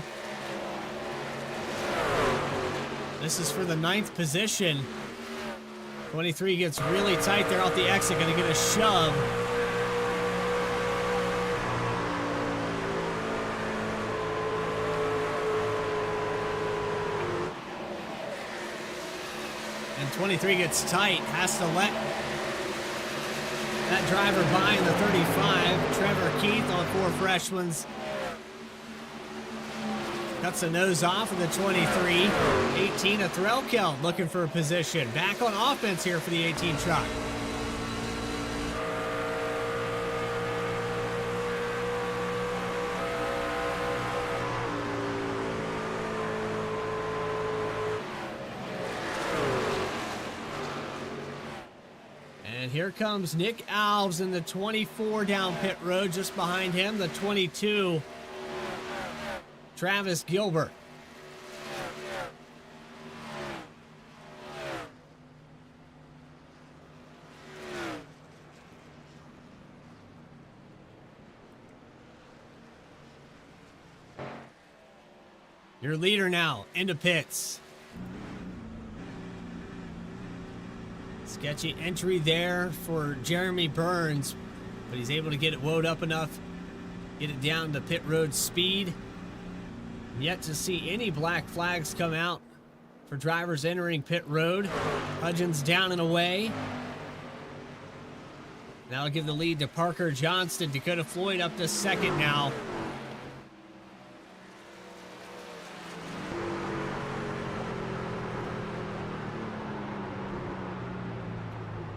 This is for the 9th position. 23 gets really tight there off the exit, going to get a shove. And 23 gets tight, has to let that driver by in the 35. Trevor Keith on 4 fresh ones. Cuts the nose off of the 23. 18 of Threlkel looking for a position. Back on offense here for the 18 truck. And here comes Nick Alves in the 24 down pit road. Just behind him, the 22, Travis Gilbert. Your leader now into pits. Sketchy entry there for Jeremy Burns, but he's able to get it woed up enough, get it down to pit road speed. Yet to see any black flags come out for drivers entering pit road. Hudgens down and away. That'll give the lead to Parker Johnston. Dakota Floyd up to second now.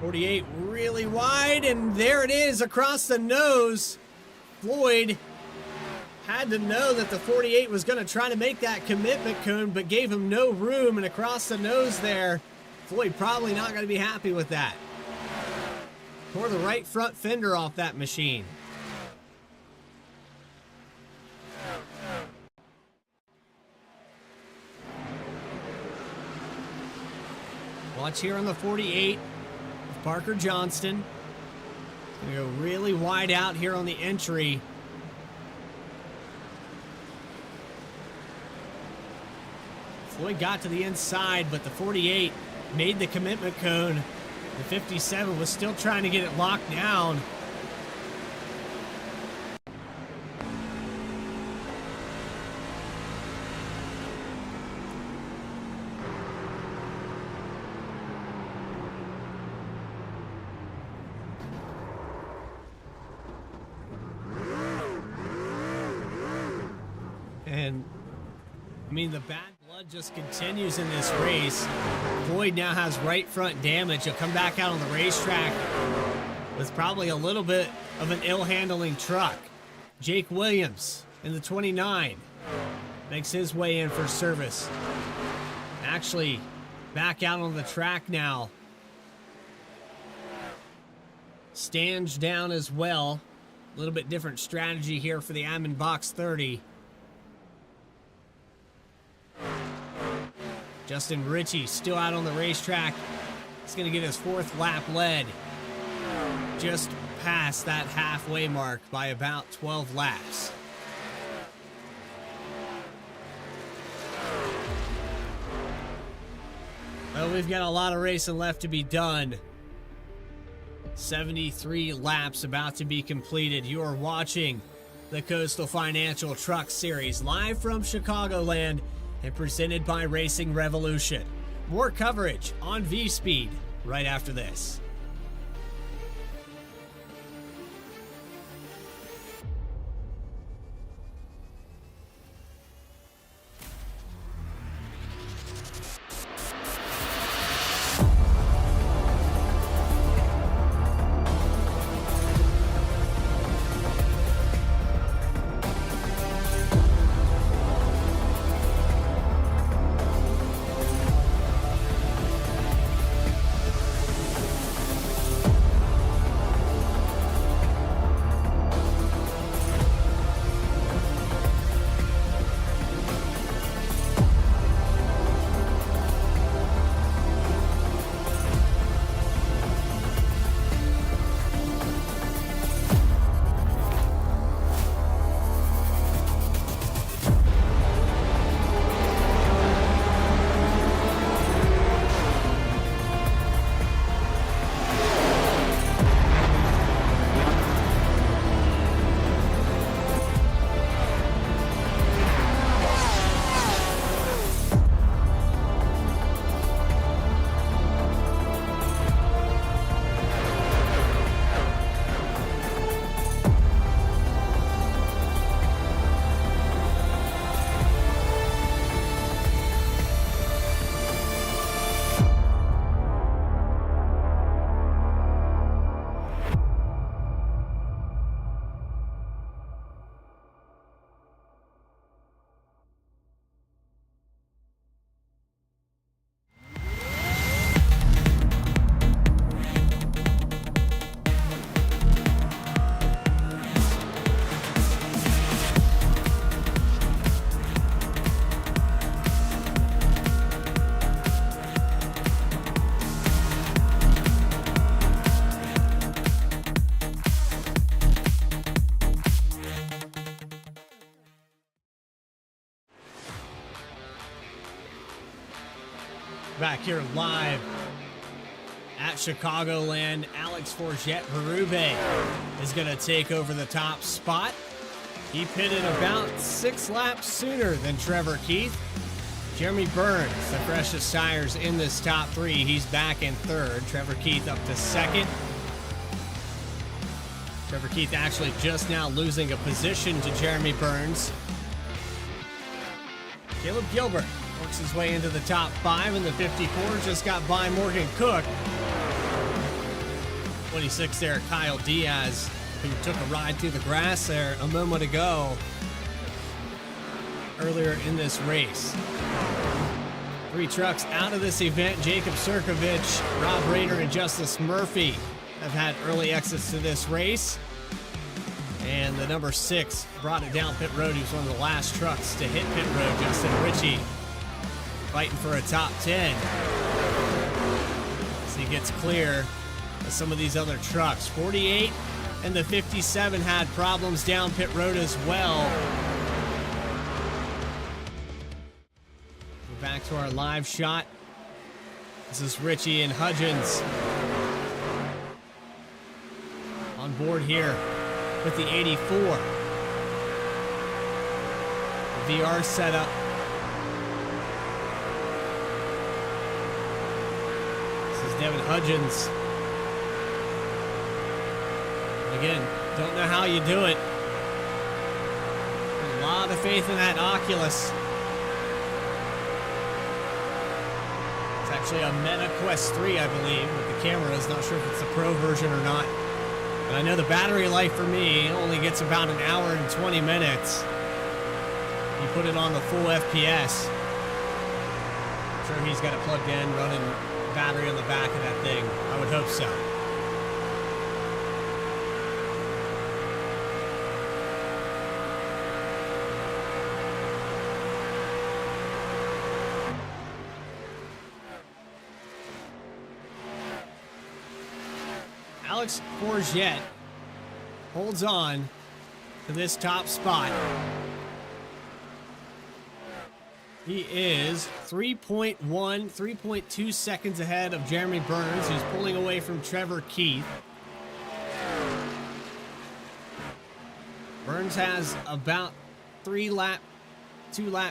.48 really wide, and there it is across the nose. Floyd had to know that the 48 was going to try to make that commitment cone, but gave him no room, and across the nose there, Floyd probably not going to be happy with that. Tore the right front fender off that machine. Watch here on the 48 with Parker Johnston. Gonna go really wide out here on the entry. Floyd got to the inside, but the 48 made the commitment cone. The 57 was still trying to get it locked down. And I mean, the bad blood just continues in this race. Floyd now has right front damage. He'll come back out on the racetrack with probably a little bit of an ill-handling truck. Jake Williams in the 29 makes his way in for service. Actually, back out on the track now. Stange down as well. A little bit different strategy here for the Admin Box 30. Justin Ritchie still out on the racetrack. He's going to get his 4th lap led. Just past that halfway mark by about 12 laps. Well, we've got a lot of racing left to be done. 73 laps about to be completed. You are watching the Coastal Financial Truck Series live from Chicagoland and presented by Racing Revolution. More coverage on Vspeed right after this. Back here live at Chicagoland, Alex Forget Berube is going to take over the top spot. He pitted about 6 laps sooner than Trevor Keith. Jeremy Burns, the freshest tires in this top 3. He's back in 3rd. Trevor Keith up to 2nd. Trevor Keith actually just now losing a position to Jeremy Burns. Caleb Gilbert works his way into the top 5 in the 54. Just got by Morgan Cook. 26 there, Kyle Diaz, who took a ride through the grass there a moment ago earlier in this race. 3 trucks out of this event. Jacob Sirkovich, Rob Rader, and Justice Murphy have had early exits to this race. And the number 6 brought it down pit road. He was one of the last trucks to hit pit road. Justin Ritchie fighting for a top 10. gets clear of some of these other trucks. 48 and the 57 had problems down pit road as well. We're back to our live shot. This is Richie and Hudgens on board here with the 84. The VR setup. This is Devin Hudgens. Again, don't know how you do it. A lot of faith in that Oculus. It's actually a Meta Quest 3, I believe, with the cameras. Not sure if it's the Pro version or not. But I know the battery life for me only gets about an hour and 20 minutes. You put it on the full FPS. I'm sure he's got it plugged in, running battery on the back of that thing. I would hope so. Alex Courgette holds on to this top spot. He is 3.2 seconds ahead of Jeremy Burns, who's pulling away from Trevor Keith. Burns has about 2 lap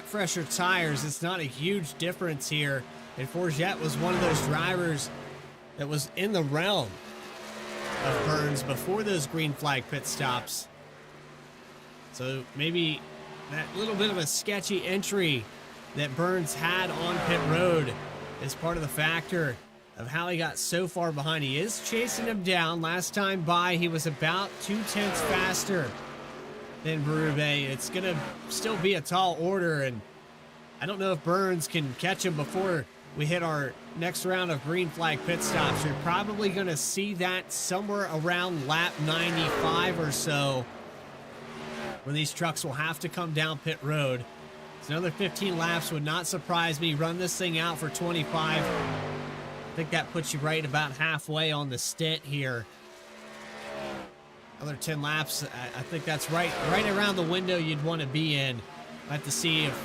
fresher tires. It's not a huge difference here. And Courgette was one of those drivers that was in the realm of Burns before those green flag pit stops. So maybe that little bit of a sketchy entry that Burns had on pit road is part of the factor of how he got so far behind. He is chasing him down. Last time by, he was about 0.2 faster than Berube. It's going to still be a tall order, and I don't know if Burns can catch him before we hit our next round of green flag pit stops. You're probably going to see that somewhere around lap 95 or so, where these trucks will have to come down pit road. So another 15 laps would not surprise me. Run this thing out for 25. I think that puts you right about halfway on the stint here. Another 10 laps. I think that's right around the window you'd want to be in. I'll have to see if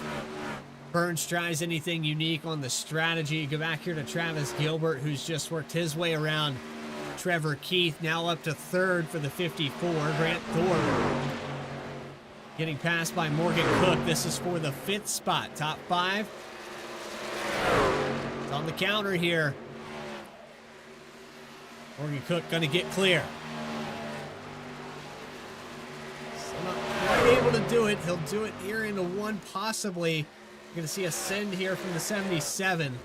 Burns tries anything unique on the strategy. Go back here to Travis Gilbert, who's just worked his way around Trevor Keith. Now up to third for the 54. Grant Thorpe getting passed by Morgan Cook. This is for the 5th spot. Top 5. It's on the counter here. Morgan Cook going to get clear. Still not quite able to do it. He'll do it here into one, possibly. You're going to see a send here from the 77.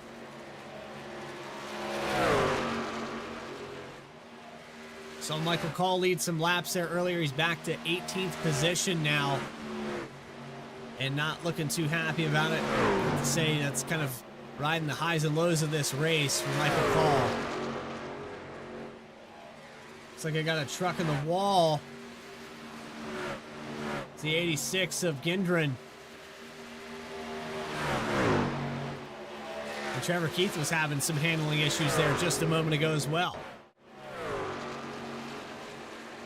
Saw Michael Call lead some laps there earlier. He's back to 18th position now. And not looking too happy about it. To say that's kind of riding the highs and lows of this race for Michael Call. Looks like I got a truck in the wall. It's the 86 of Gindren. And Trevor Keith was having some handling issues there just a moment ago as well.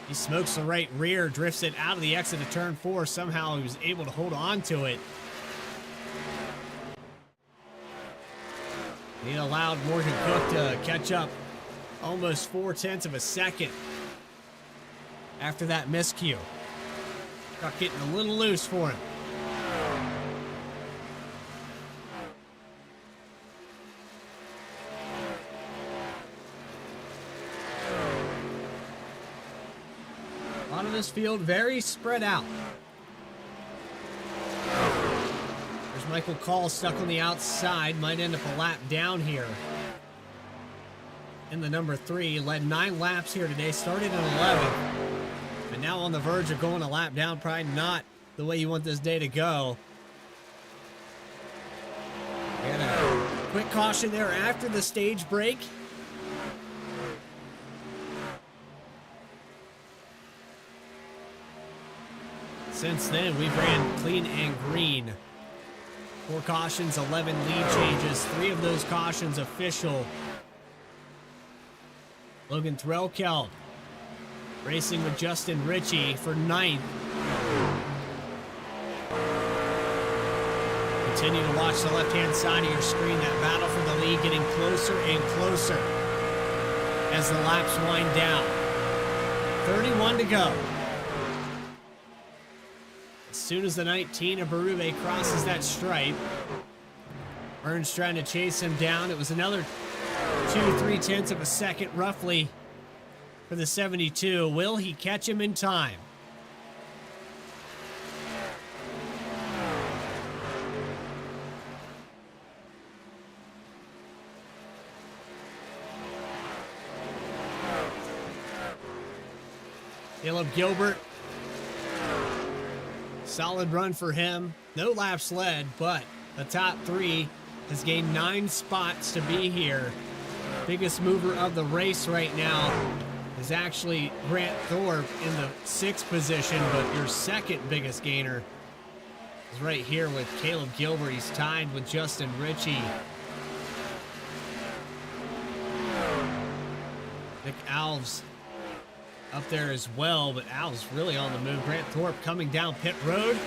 He smokes the right rear, drifts it out of the exit of turn 4. Somehow he was able to hold on to it. He allowed Morgan Cook to catch up almost 0.4 of a second after that miscue. Truck getting a little loose for him. A lot of this field very spread out. There's Michael Call stuck on the outside. Might end up a lap down here. In the number 3. Led 9 laps here today. Started in 11. And now on the verge of going a lap down. Probably not the way you want this day to go. And a quick caution there after the stage break. Since then, we've ran clean and green. 4 cautions, 11 lead changes. 3 of those cautions official. Logan Threlkeld racing with Justin Ritchie for 9th. Continue to watch the left-hand side of your screen. That battle for the lead getting closer and closer as the laps wind down. 31 to go. As soon as the 19 of Berube crosses that stripe, Burns trying to chase him down. It was another 2/3 of a second roughly for the 72. Will he catch him in time? Caleb Gilbert, solid run for him. No laps led, but the top 3 has gained 9 spots to be here. Biggest mover of the race right now is actually Grant Thorpe in the 6th position, but your second biggest gainer is right here with Caleb Gilbert. He's tied with Justin Ritchie. Nick Alves up there as well, but Al's really on the move. Grant Thorpe coming down pit road.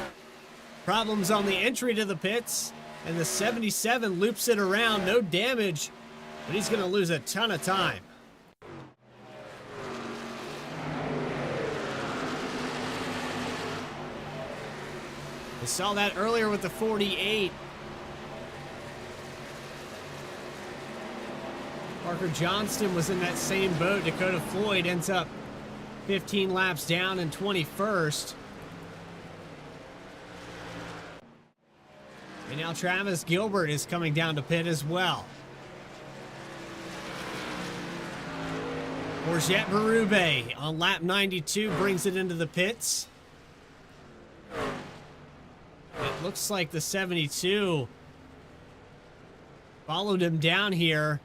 Problems on the entry to the pits, and the 77 loops it around. No damage, but he's going to lose a ton of time. We saw that earlier with the 48. Parker Johnston was in that same boat. Dakota Floyd ends up 15 laps down and 21st. And now Travis Gilbert is coming down to pit as well. Courgette Berube on lap 92 brings it into the pits. It looks like the 72 followed him down here.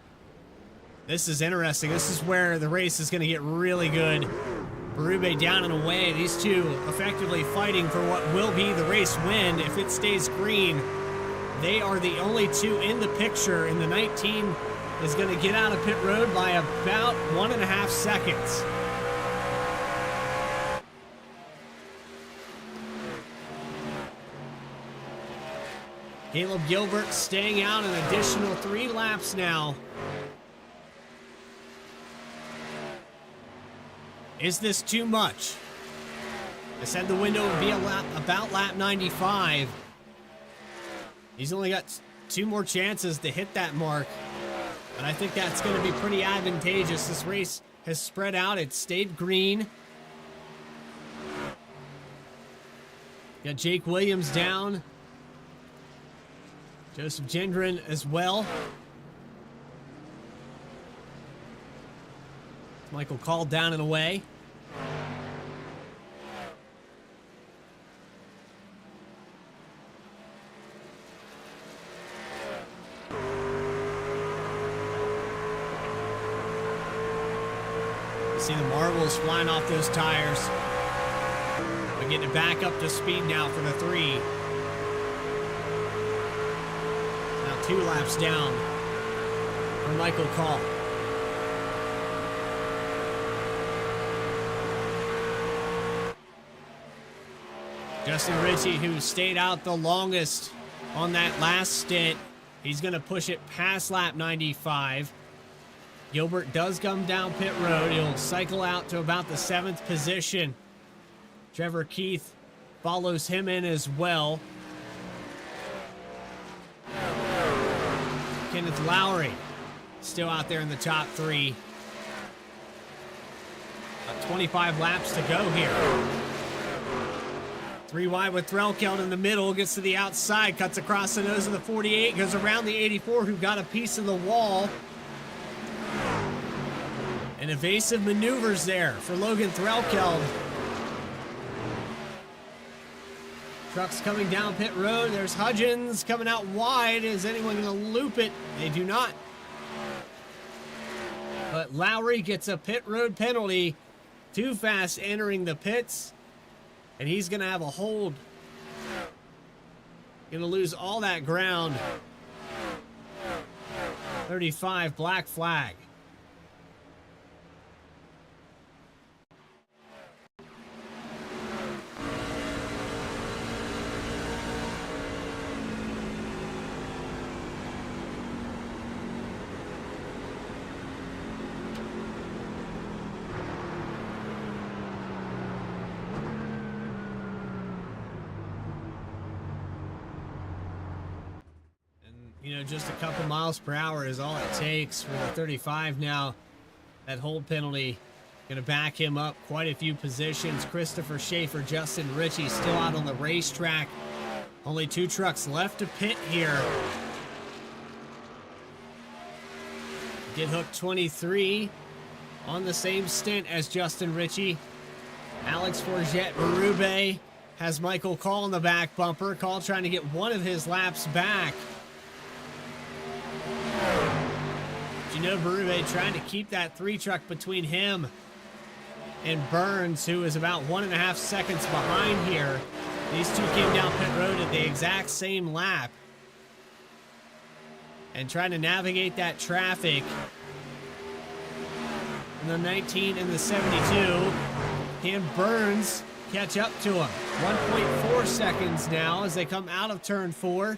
This is interesting. This is where the race is going to get really good. Berube down and away. These two effectively fighting for what will be the race win. If it stays green, they are the only two in the picture, and the 19 is going to get out of pit road by about 1.5 seconds. Caleb Gilbert staying out an additional 3 laps now. Is this too much? I said the window would be about lap 95. He's only got 2 more chances to hit that mark. And I think that's going to be pretty advantageous. This race has spread out. It stayed green. Got Jake Williams down. Joseph Gendron as well. Michael Call down and away. You see the marbles flying off those tires. We're getting it back up to speed now for the 3. Now 2 laps down for Michael Call. Justin Ritchie, who stayed out the longest on that last stint, he's going to push it past lap 95. Gilbert does come down pit road. He'll cycle out to about the 7th position. Trevor Keith follows him in as well. Kenneth Lowry still out there in the top 3. About 25 laps to go here. 3 wide with Threlkeld in the middle, gets to the outside, cuts across the nose of the 48, goes around the 84 who got a piece of the wall. And evasive maneuvers there for Logan Threlkeld. Trucks coming down pit road. There's Hudgens coming out wide. Is anyone going to loop it? They do not. But Lowry gets a pit road penalty. Too fast entering the pits. And he's going to have a hold. Going to lose all that ground. 35, black flag. You know, just a couple miles per hour is all it takes for the 35 now. That hold penalty going to back him up quite a few positions. Christopher Schaefer, Justin Ritchie still out on the racetrack. Only 2 trucks left to pit here. Get Hook 23 on the same stint as Justin Ritchie. Alex Forget Berube has Michael Call in the back bumper. Call trying to get one of his laps back. But you know, Berube trying to keep that 3 truck between him and Burns, who is about 1.5 seconds behind here. These two came down pit road at the exact same lap. And trying to navigate that traffic. And the 19 and the 72. Can Burns catch up to him? 1.4 seconds now as they come out of turn 4.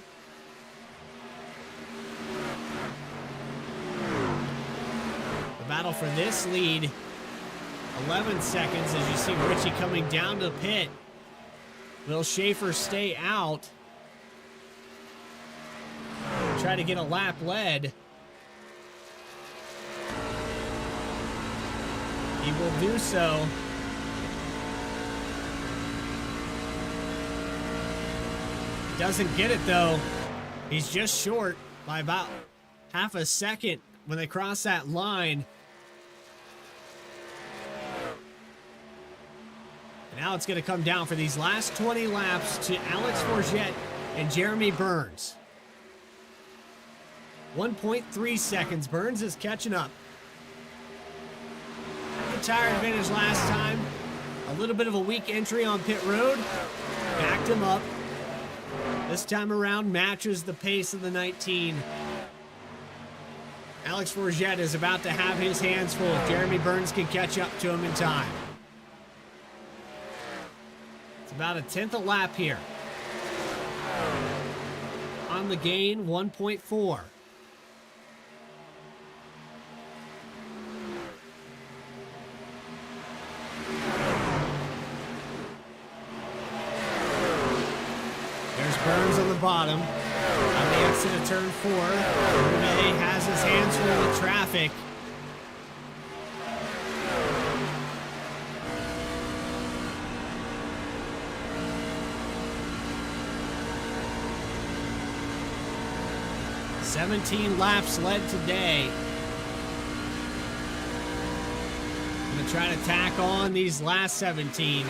The battle for this lead, 11 seconds as you see Ritchie coming down to the pit. Will Schaefer stay out? Try to get a lap lead. He will do so. Doesn't get it though. He's just short by about half a second when they cross that line. And now it's going to come down for these last 20 laps to Alex Forget and Jeremy Burns. 1.3 seconds. Burns is catching up. The tire advantage last time. A little bit of a weak entry on pit road. Backed him up. This time around matches the pace of the 19. Alex Forget is about to have his hands full. Jeremy Burns can catch up to him in time. It's about a 10th a lap here. On the gain, 1.4. There's Burns on the bottom. On the exit of turn 4, Renee has his hands full with traffic. "17 laps led today." I'm going to try to tack on these last 17.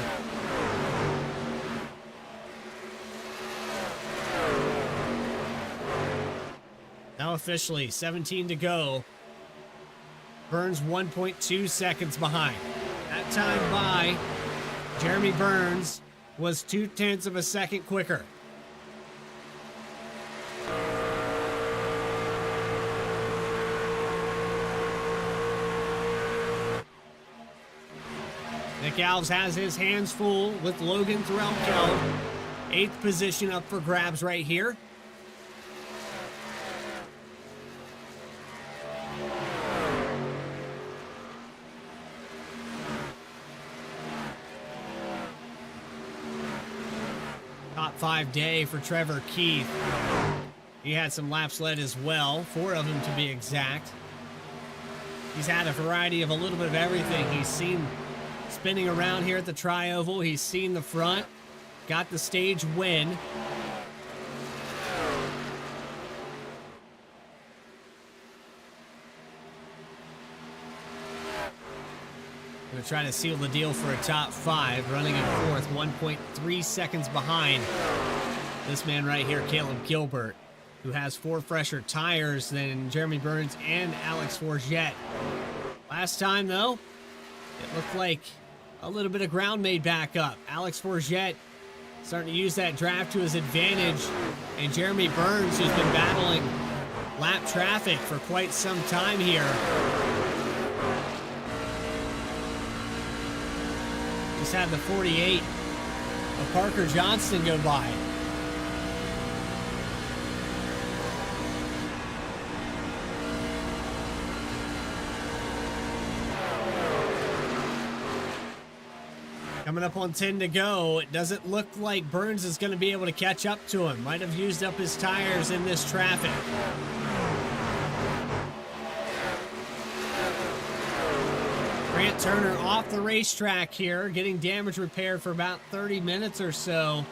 Now officially, 17 to go. Burns 1.2 seconds behind. That time by Jeremy Burns was 0.2 of a second quicker. Nick Alves has his hands full with Logan Threlkel. 8th position up for grabs right here. Top 5 day for Trevor Keith. He had some laps led as well, 4 of them to be exact. He's had a variety of a little bit of everything. He's seen spinning around here at the Tri-Oval. He's seen the front, got the stage win. Going to try to seal the deal for a top 5, running in 4th, 1.3 seconds behind this man right here, Caleb Gilbert, who has 4 fresher tires than Jeremy Burns and Alex Forget. Last time, though, it looked like a little bit of ground made back up. Alex Forget starting to use that draft to his advantage, and Jeremy Burns, who's been battling lap traffic for quite some time here, just had the 48 of Parker Johnston go by. Coming up on 10 to go. It doesn't look like Burns is going to be able to catch up to him. Might have used up his tires in this traffic. Grant Turner off the racetrack here, getting damage repaired for about 30 minutes or so.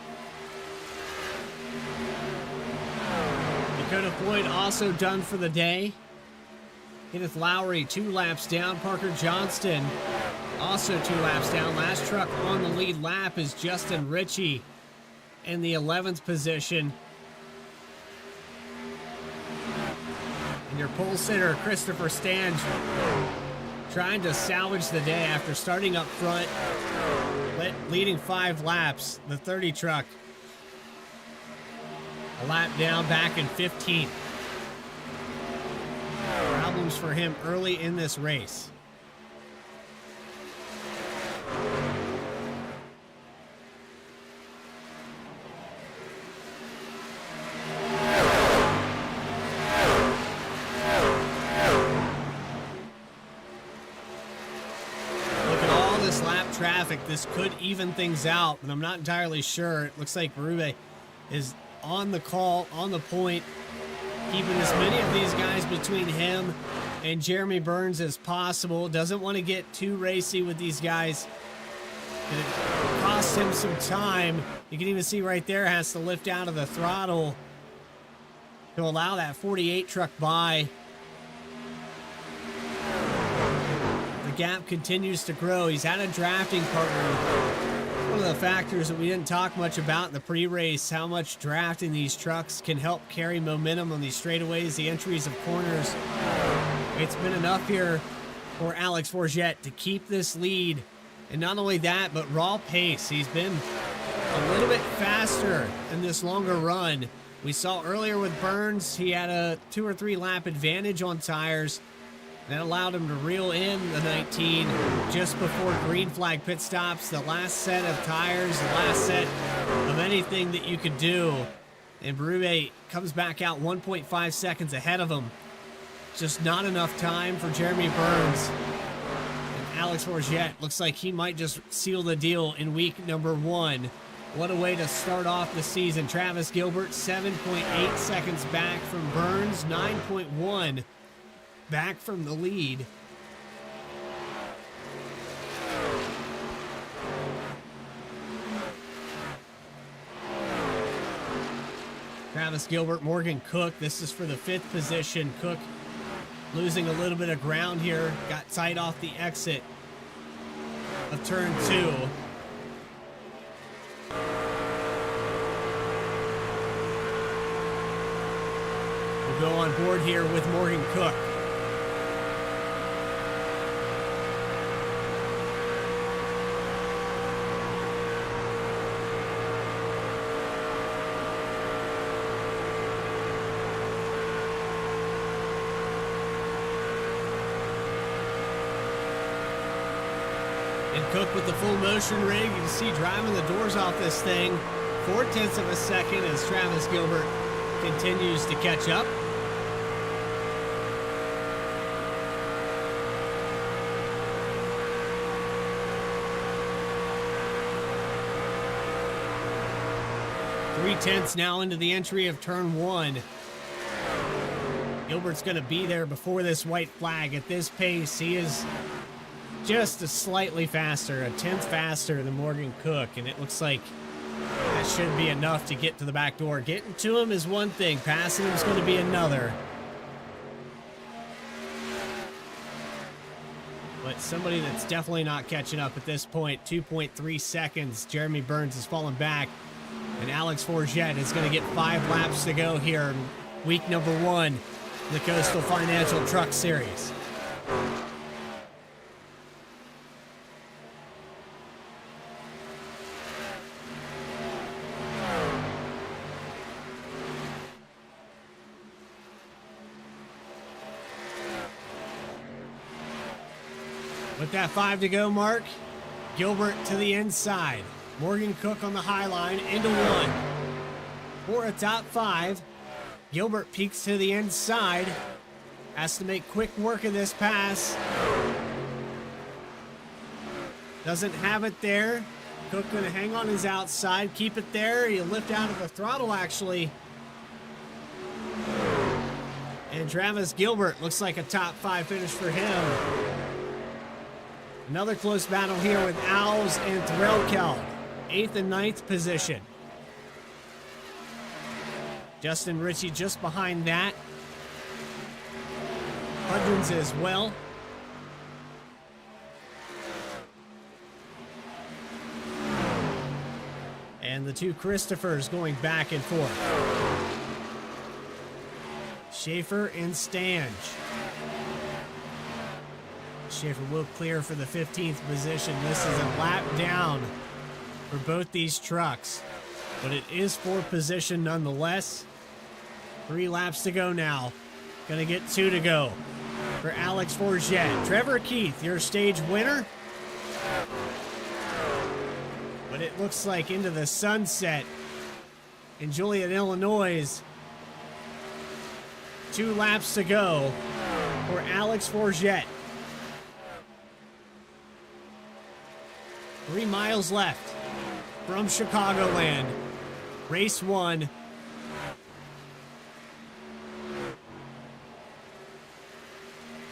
Dakota Floyd also done for the day. Kenneth Lowry 2 laps down. Parker Johnston also 2 laps down. Last truck on the lead lap is Justin Ritchie in the 11th position. And your pole sitter, Christopher Stange, trying to salvage the day after starting up front, leading 5 laps. The 30 truck a lap down, back in 15th. Problems for him early in this race. Traffic. This could even things out, but I'm not entirely sure. It looks like Berube is on the call, on the point, keeping as many of these guys between him and Jeremy Burns as possible. Doesn't want to get too racy with these guys. It costs him some time. You can even see right there, has to lift out of the throttle to allow that 48 truck by. Gap continues to grow. He's had a drafting partner. One of the factors that we didn't talk much about in the pre-race, how much drafting these trucks can help carry momentum on these straightaways, the entries of corners. It's been enough here for Alex Forget to keep this lead. And not only that, but raw pace. He's been a little bit faster in this longer run. We saw earlier with Burns, he had a 2 or 3 lap advantage on tires. That allowed him to reel in the 19 just before green flag pit stops. The last set of tires, the last set of anything that you could do. And Berube comes back out 1.5 seconds ahead of him. Just not enough time for Jeremy Burns. And Alex Forget looks like he might just seal the deal in week number 1. What a way to start off the season. Travis Gilbert, 7.8 seconds back from Burns, 9.1 back from the lead. Travis Gilbert, Morgan Cook. This is for the 5th position. Cook losing a little bit of ground here. Got tight off the exit of turn 2. We'll go on board here with Morgan Cook. And Cook with the full motion rig. You can see driving the doors off this thing. 0.4 of a second as Travis Gilbert continues to catch up. .3 now into the entry of turn 1. Gilbert's going to be there before this white flag. At this pace, he is just a slightly faster, a 1/10 faster than Morgan Cook, and it looks like that should be enough to get to the back door. Getting to him is one thing, passing him is going to be another. But somebody that's definitely not catching up at this point, 2.3 seconds. Jeremy Burns has fallen back, and Alex Forget is going to get 5 laps to go here in week number 1 of the Coastal Financial Truck Series. With that 5 to go mark, Gilbert to the inside. Morgan Cook on the high line into 1. For a top 5, Gilbert peeks to the inside. Has to make quick work of this pass. Doesn't have it there. Cook going to hang on his outside, keep it there. He'll lift out of the throttle, actually. And Travis Gilbert looks like a top 5 finish for him. Another close battle here with Owls and Threlkeld, 8th and 9th position. Justin Ritchie just behind that. Hudgens as well. And the two Christophers going back and forth. Schaefer and Stange. Schaefer will clear for the 15th position. This is a lap down for both these trucks, but it is for position nonetheless. 3 laps to go now. Gonna get 2 to go for Alex Forget. Trevor Keith, your stage winner. But it looks like into the sunset in Joliet, Illinois. 2 laps to go for Alex Forget. 3 miles left from Chicagoland. Race 1.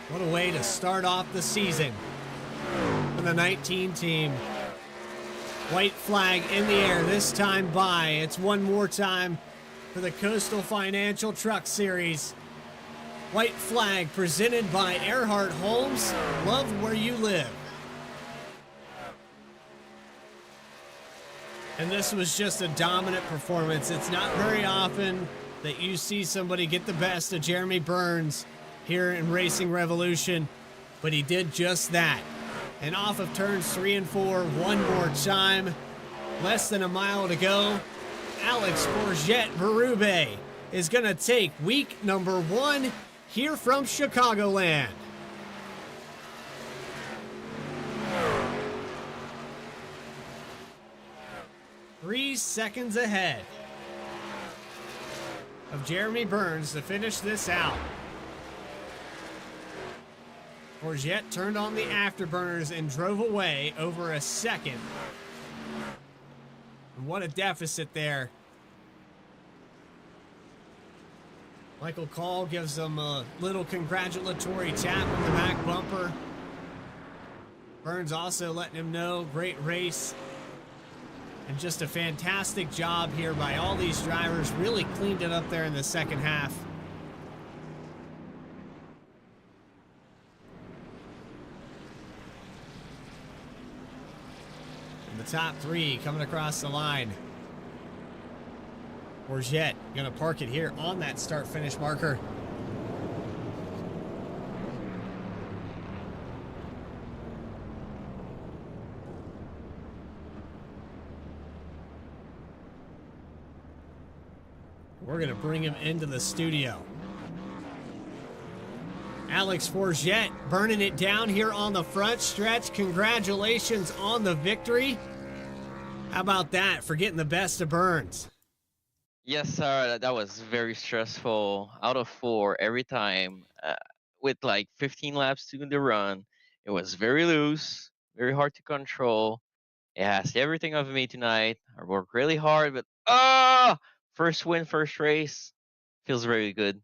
What a way to start off the season for the 19 team. White flag in the air, this time by. It's one more time for the Coastal Financial Truck Series. White flag presented by Earhart Homes. Love where you live. And this was just a dominant performance. It's not very often that you see somebody get the best of Jeremy Burns here in Racing Revolution, but he did just that. And off of turns 3 and 4 one more time. Less than a mile to go. Alex Forget Berube is going to take week number 1 here from Chicagoland. Three seconds ahead of Jeremy Burns to finish this out. Forget turned on the afterburners and drove away over a second. And what a deficit there. Michael Call gives them a little congratulatory tap on the back bumper. Burns also letting him know, great race. And just a fantastic job here by all these drivers. Really cleaned it up there in the second half. And the top 3 coming across the line. Forget gonna park it here on that start-finish marker. We're going to bring him into the studio. Alex Forget burning it down here on the front stretch. Congratulations on the victory. How about that for getting the best of Burns? Yes, sir. That was very stressful. Out of 4 every time, with like 15 laps to the run. It was very loose, very hard to control. It asked everything of me tonight. I worked really hard, but first win, first race. Feels very good.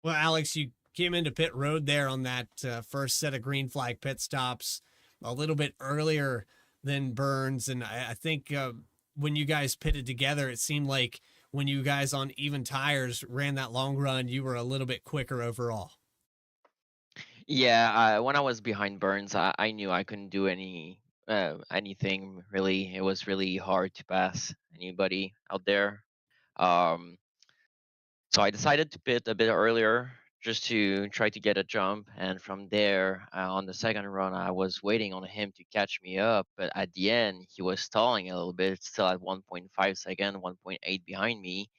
Well, Alex, you came into pit road there on that first set of green flag pit stops a little bit earlier than Burns. And I think when you guys pitted together, it seemed like when you guys on even tires ran that long run, you were a little bit quicker overall. Yeah, when I was behind Burns, I knew I couldn't do anything really. It was really hard to pass anybody out there. Um, so I decided to pit a bit earlier just to try to get a jump. And from there, on the second run, I was waiting on him to catch me up. But at the end, he was stalling a little bit, still at 1.5 second, 1.8 behind me.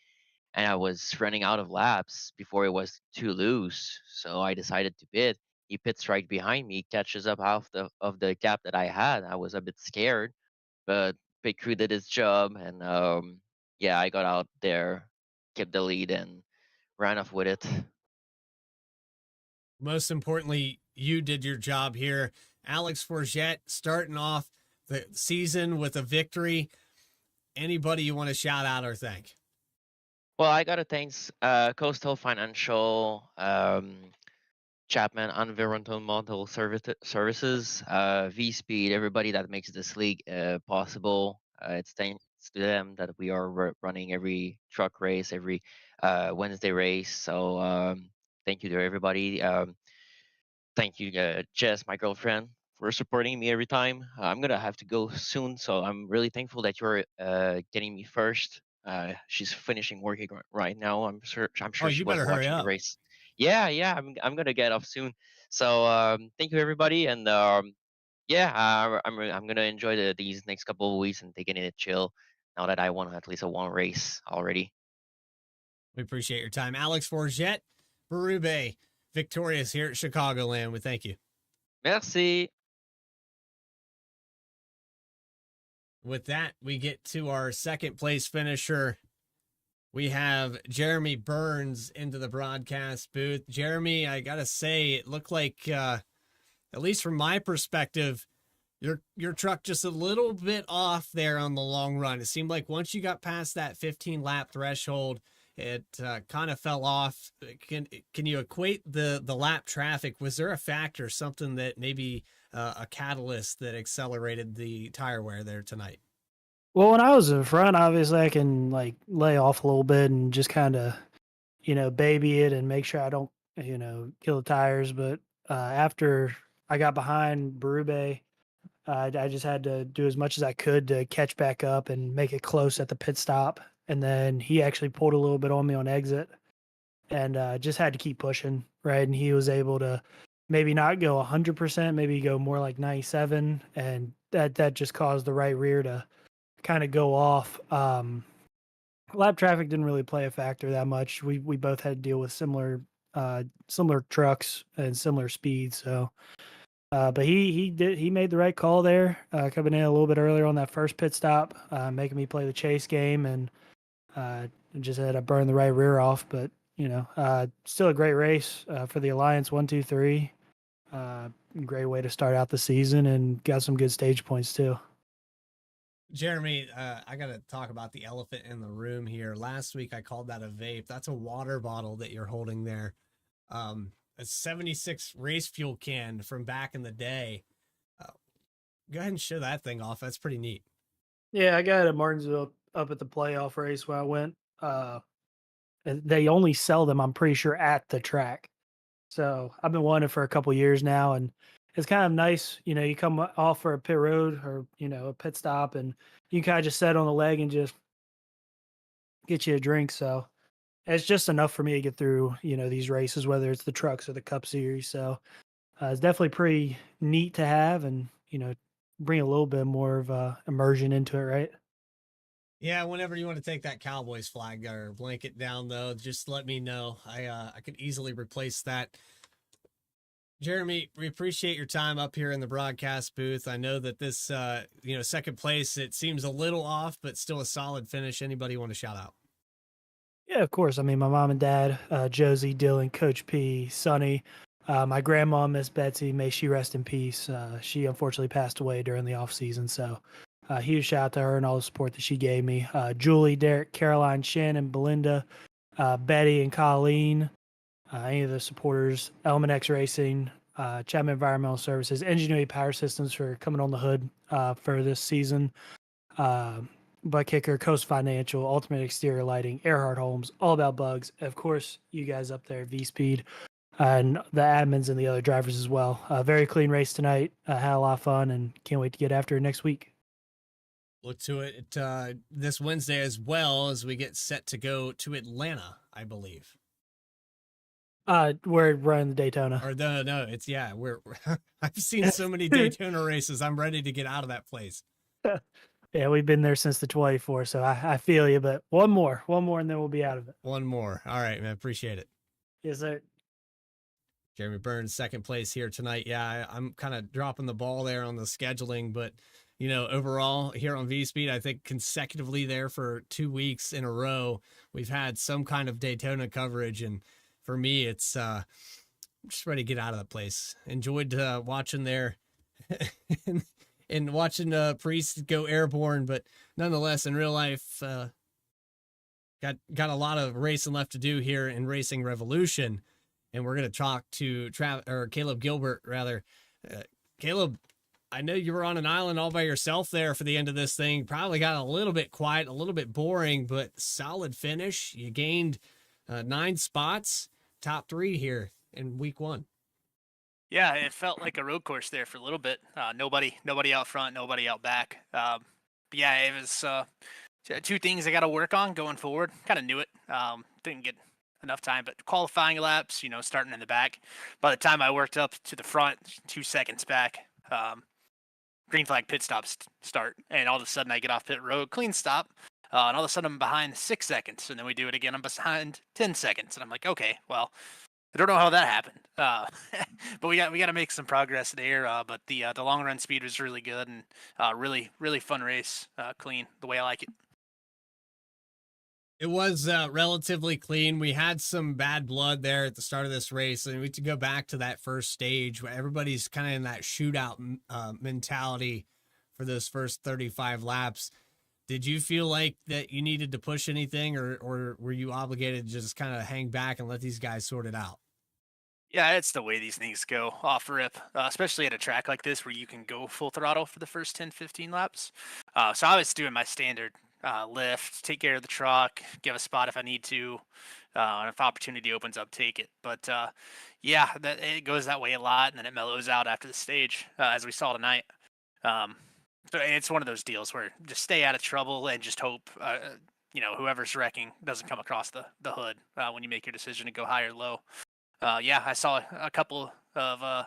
And I was running out of laps before it was too loose. So I decided to pit. He pits right behind me, catches up half of the gap that I had. I was a bit scared, but pit crew did its job, and yeah, I got out there, kept the lead, and ran off with it. Most importantly, you did your job here. Alex Forget starting off the season with a victory. Anybody you want to shout out or thank? Well, I gotta thanks Coastal Financial, Chapman Environmental Services, Vspeed, everybody that makes this league possible. It's thanks to them that we are running every truck race, every Wednesday race. So thank you to everybody. Thank you, Jess, my girlfriend, for supporting me every time. I'm gonna have to go soon, so I'm really thankful that you're getting me first. She's finishing working right now. I'm Oh, sure she you was better hurry watching the up. race. Yeah, yeah. I'm gonna get off soon. So thank you everybody, and yeah, I'm gonna enjoy these next couple of weeks and taking it chill. Now that I won at least a one race already. We appreciate your time. Alex Forget, Berube, victorious here at Chicagoland. We thank you. Merci. With that, we get to our second place finisher. We have Jeremy Burns into the broadcast booth. Jeremy, I gotta say, it looked like, at least from my perspective, your truck just a little bit off there on the long run. It seemed like once you got past that 15 lap threshold, it kind of fell off. Can you equate the lap traffic? Was there a factor, something that maybe a catalyst that accelerated the tire wear there tonight? Well, when I was in front, obviously I can like lay off a little bit and just kind of, baby it and make sure I don't, kill the tires. But after I got behind Berube, I just had to do as much as I could to catch back up and make it close at the pit stop. And then he actually pulled a little bit on me on exit, and just had to keep pushing, right? And he was able to maybe not go 100%, maybe go more like 97, and that just caused the right rear to kind of go off. Lap traffic didn't really play a factor that much. We both had to deal with similar trucks and similar speeds. So, but he made the right call there, coming in a little bit earlier on that first pit stop, making me play the chase game, and just had to burn the right rear off. But still a great race for the Alliance 1, 2, 3. Great way to start out the season, and got some good stage points too. Jeremy, I got to talk about the elephant in the room here. Last week, I called that a vape. That's a water bottle that you're holding there. A 76 race fuel can from back in the day. Go ahead and show that thing off. That's pretty neat. Yeah, I got it at Martinsville up at the playoff race where I went. They only sell them, I'm pretty sure, at the track. So I've been wanting it for a couple years now, and it's kind of nice. You come off for a pit road or, a pit stop, and you kind of just set on the leg and just get you a drink. So it's just enough for me to get through, these races, whether it's the trucks or the Cup Series. So it's definitely pretty neat to have, and, bring a little bit more of immersion into it, right? Yeah, whenever you want to take that Cowboys flag or blanket down, though, just let me know. I could easily replace that. Jeremy, we appreciate your time up here in the broadcast booth. I know that this, second place, it seems a little off, but still a solid finish. Anybody want to shout out? Yeah, of course. I mean, my mom and dad, Josie, Dylan, Coach P, Sonny, my grandma, Miss Betsy, may she rest in peace. She unfortunately passed away during the off season. So huge shout out to her and all the support that she gave me. Julie, Derek, Caroline, Shannon, Belinda, Betty, and Colleen, any of the supporters, Element X Racing, Chapman Environmental Services, Ingenuity Power Systems for coming on the hood for this season. Butt Kicker, Coast Financial, Ultimate Exterior Lighting, Earhart Homes, All About Bugs. Of course, you guys up there, Vspeed, and the admins and the other drivers as well. Very clean race tonight. Had a lot of fun, and can't wait to get after it next week. Look to it this Wednesday as well, as we get set to go to Atlanta, I believe. We're running the Daytona. Or no, it's we're I've seen so many Daytona races. I'm ready to get out of that place. Yeah, we've been there since the 24, so I feel you. But one more, and then we'll be out of it. One more. All right, man. Appreciate it. Yes, sir. Jeremy Burns, second place here tonight. Yeah, I'm kind of dropping the ball there on the scheduling, but overall here on Vspeed, I think consecutively there for 2 weeks in a row, we've had some kind of Daytona coverage, and for me, it's I'm just ready to get out of the place. Enjoyed watching there. and watching Priest go airborne, but nonetheless, in real life, got a lot of racing left to do here in Racing Revolution, and we're gonna talk to Caleb Gilbert rather. Caleb, I know you were on an island all by yourself there for the end of this thing. Probably got a little bit quiet, a little bit boring, but solid finish. You gained 9 spots, top 3 here in week 1. Yeah, it felt like a road course there for a little bit. Nobody out front, nobody out back. But yeah, it was 2 things I got to work on going forward. Kind of knew it. Didn't get enough time, but qualifying laps, starting in the back. By the time I worked up to the front, 2 seconds back, green flag pit stops start, and all of a sudden I get off pit road, clean stop, and all of a sudden I'm behind 6 seconds, and then we do it again, I'm behind 10 seconds, and I'm like, okay, well, I don't know how that happened, but we got to make some progress there. But the long run speed was really good, and really fun race, clean the way I like it. It was relatively clean. We had some bad blood there at the start of this race, and we had to go back to that first stage where everybody's kind of in that shootout mentality for those first 35 laps. Did you feel like that you needed to push anything, or were you obligated to just kind of hang back and let these guys sort it out? Yeah, it's the way these things go off rip, especially at a track like this where you can go full throttle for the first 10, 15 laps. So I was doing my standard lift, take care of the truck, give a spot if I need to, and if opportunity opens up, take it. But yeah, it goes that way a lot, and then it mellows out after the stage, as we saw tonight. So it's one of those deals where just stay out of trouble and just hope, whoever's wrecking doesn't come across the hood when you make your decision to go high or low. Yeah, I saw a couple of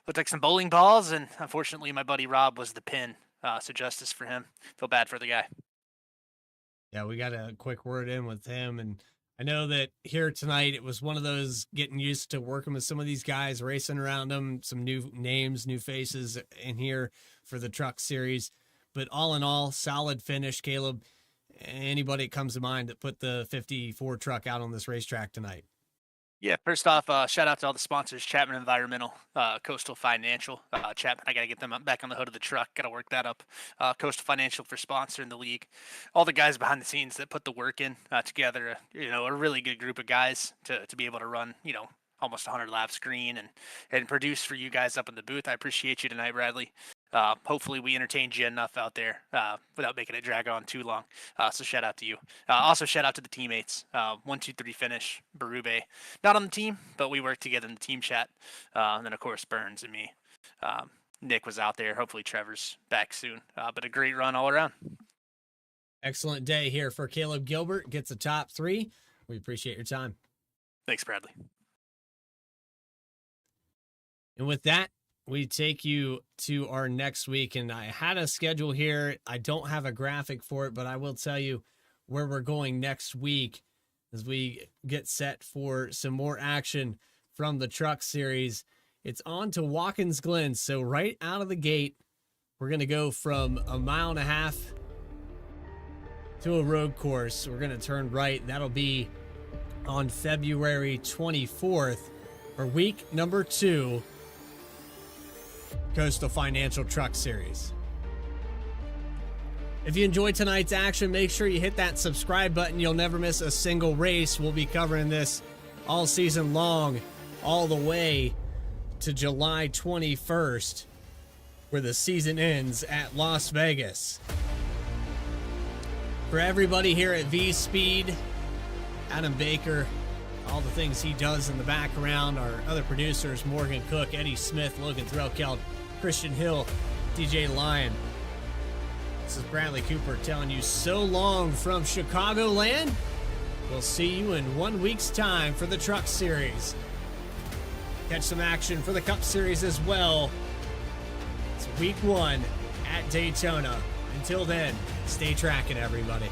looked like some bowling balls, and unfortunately my buddy Rob was the pin. So justice for him. Feel bad for the guy. Yeah, we got a quick word in with him, and I know that here tonight it was one of those getting used to working with some of these guys, racing around them, some new names, new faces in here for the truck series. But all in all, solid finish, Caleb. Anybody that comes to mind that put the 54 truck out on this racetrack tonight? Yeah, first off, shout out to all the sponsors, Chapman Environmental, Coastal Financial. Chapman, I got to get them back on the hood of the truck. Got to work that up. Coastal Financial for sponsoring the league. All the guys behind the scenes that put the work in together, a really good group of guys to be able to run, almost 100 laps green and produce for you guys up in the booth. I appreciate you tonight, Bradley. Hopefully we entertained you enough out there without making it drag on too long. So shout out to you. Also shout out to the teammates. 1, 2, 3 finish. Berube, not on the team, but we worked together in the team chat. And then of course Burns and me. Nick was out there. Hopefully Trevor's back soon. But a great run all around. Excellent day here for Caleb Gilbert. Gets a top 3. We appreciate your time. Thanks, Bradley. And with that, we take you to our next week, and I had a schedule here. I don't have a graphic for it, but I will tell you where we're going next week as we get set for some more action from the truck series. It's on to Watkins Glen. So right out of the gate, we're going to go from 1.5 miles to a road course. We're going to turn right. That'll be on February 24th for week number 2. Coastal Financial Truck Series. If you enjoyed tonight's action, make sure you hit that subscribe button. You'll never miss a single race. We'll be covering this all season long, all the way to July 21st, where the season ends at Las Vegas. For everybody here at Vspeed, Adam Baker, all the things he does in the background, our other producers, Morgan Cook, Eddie Smith, Logan Threlkeld, Christian Hill, DJ Lyon. This is Bradley Cooper telling you so long from Chicagoland. We'll see you in 1 week's time for the Truck Series. Catch some action for the Cup Series as well. It's week 1 at Daytona. Until then, stay tracking, everybody.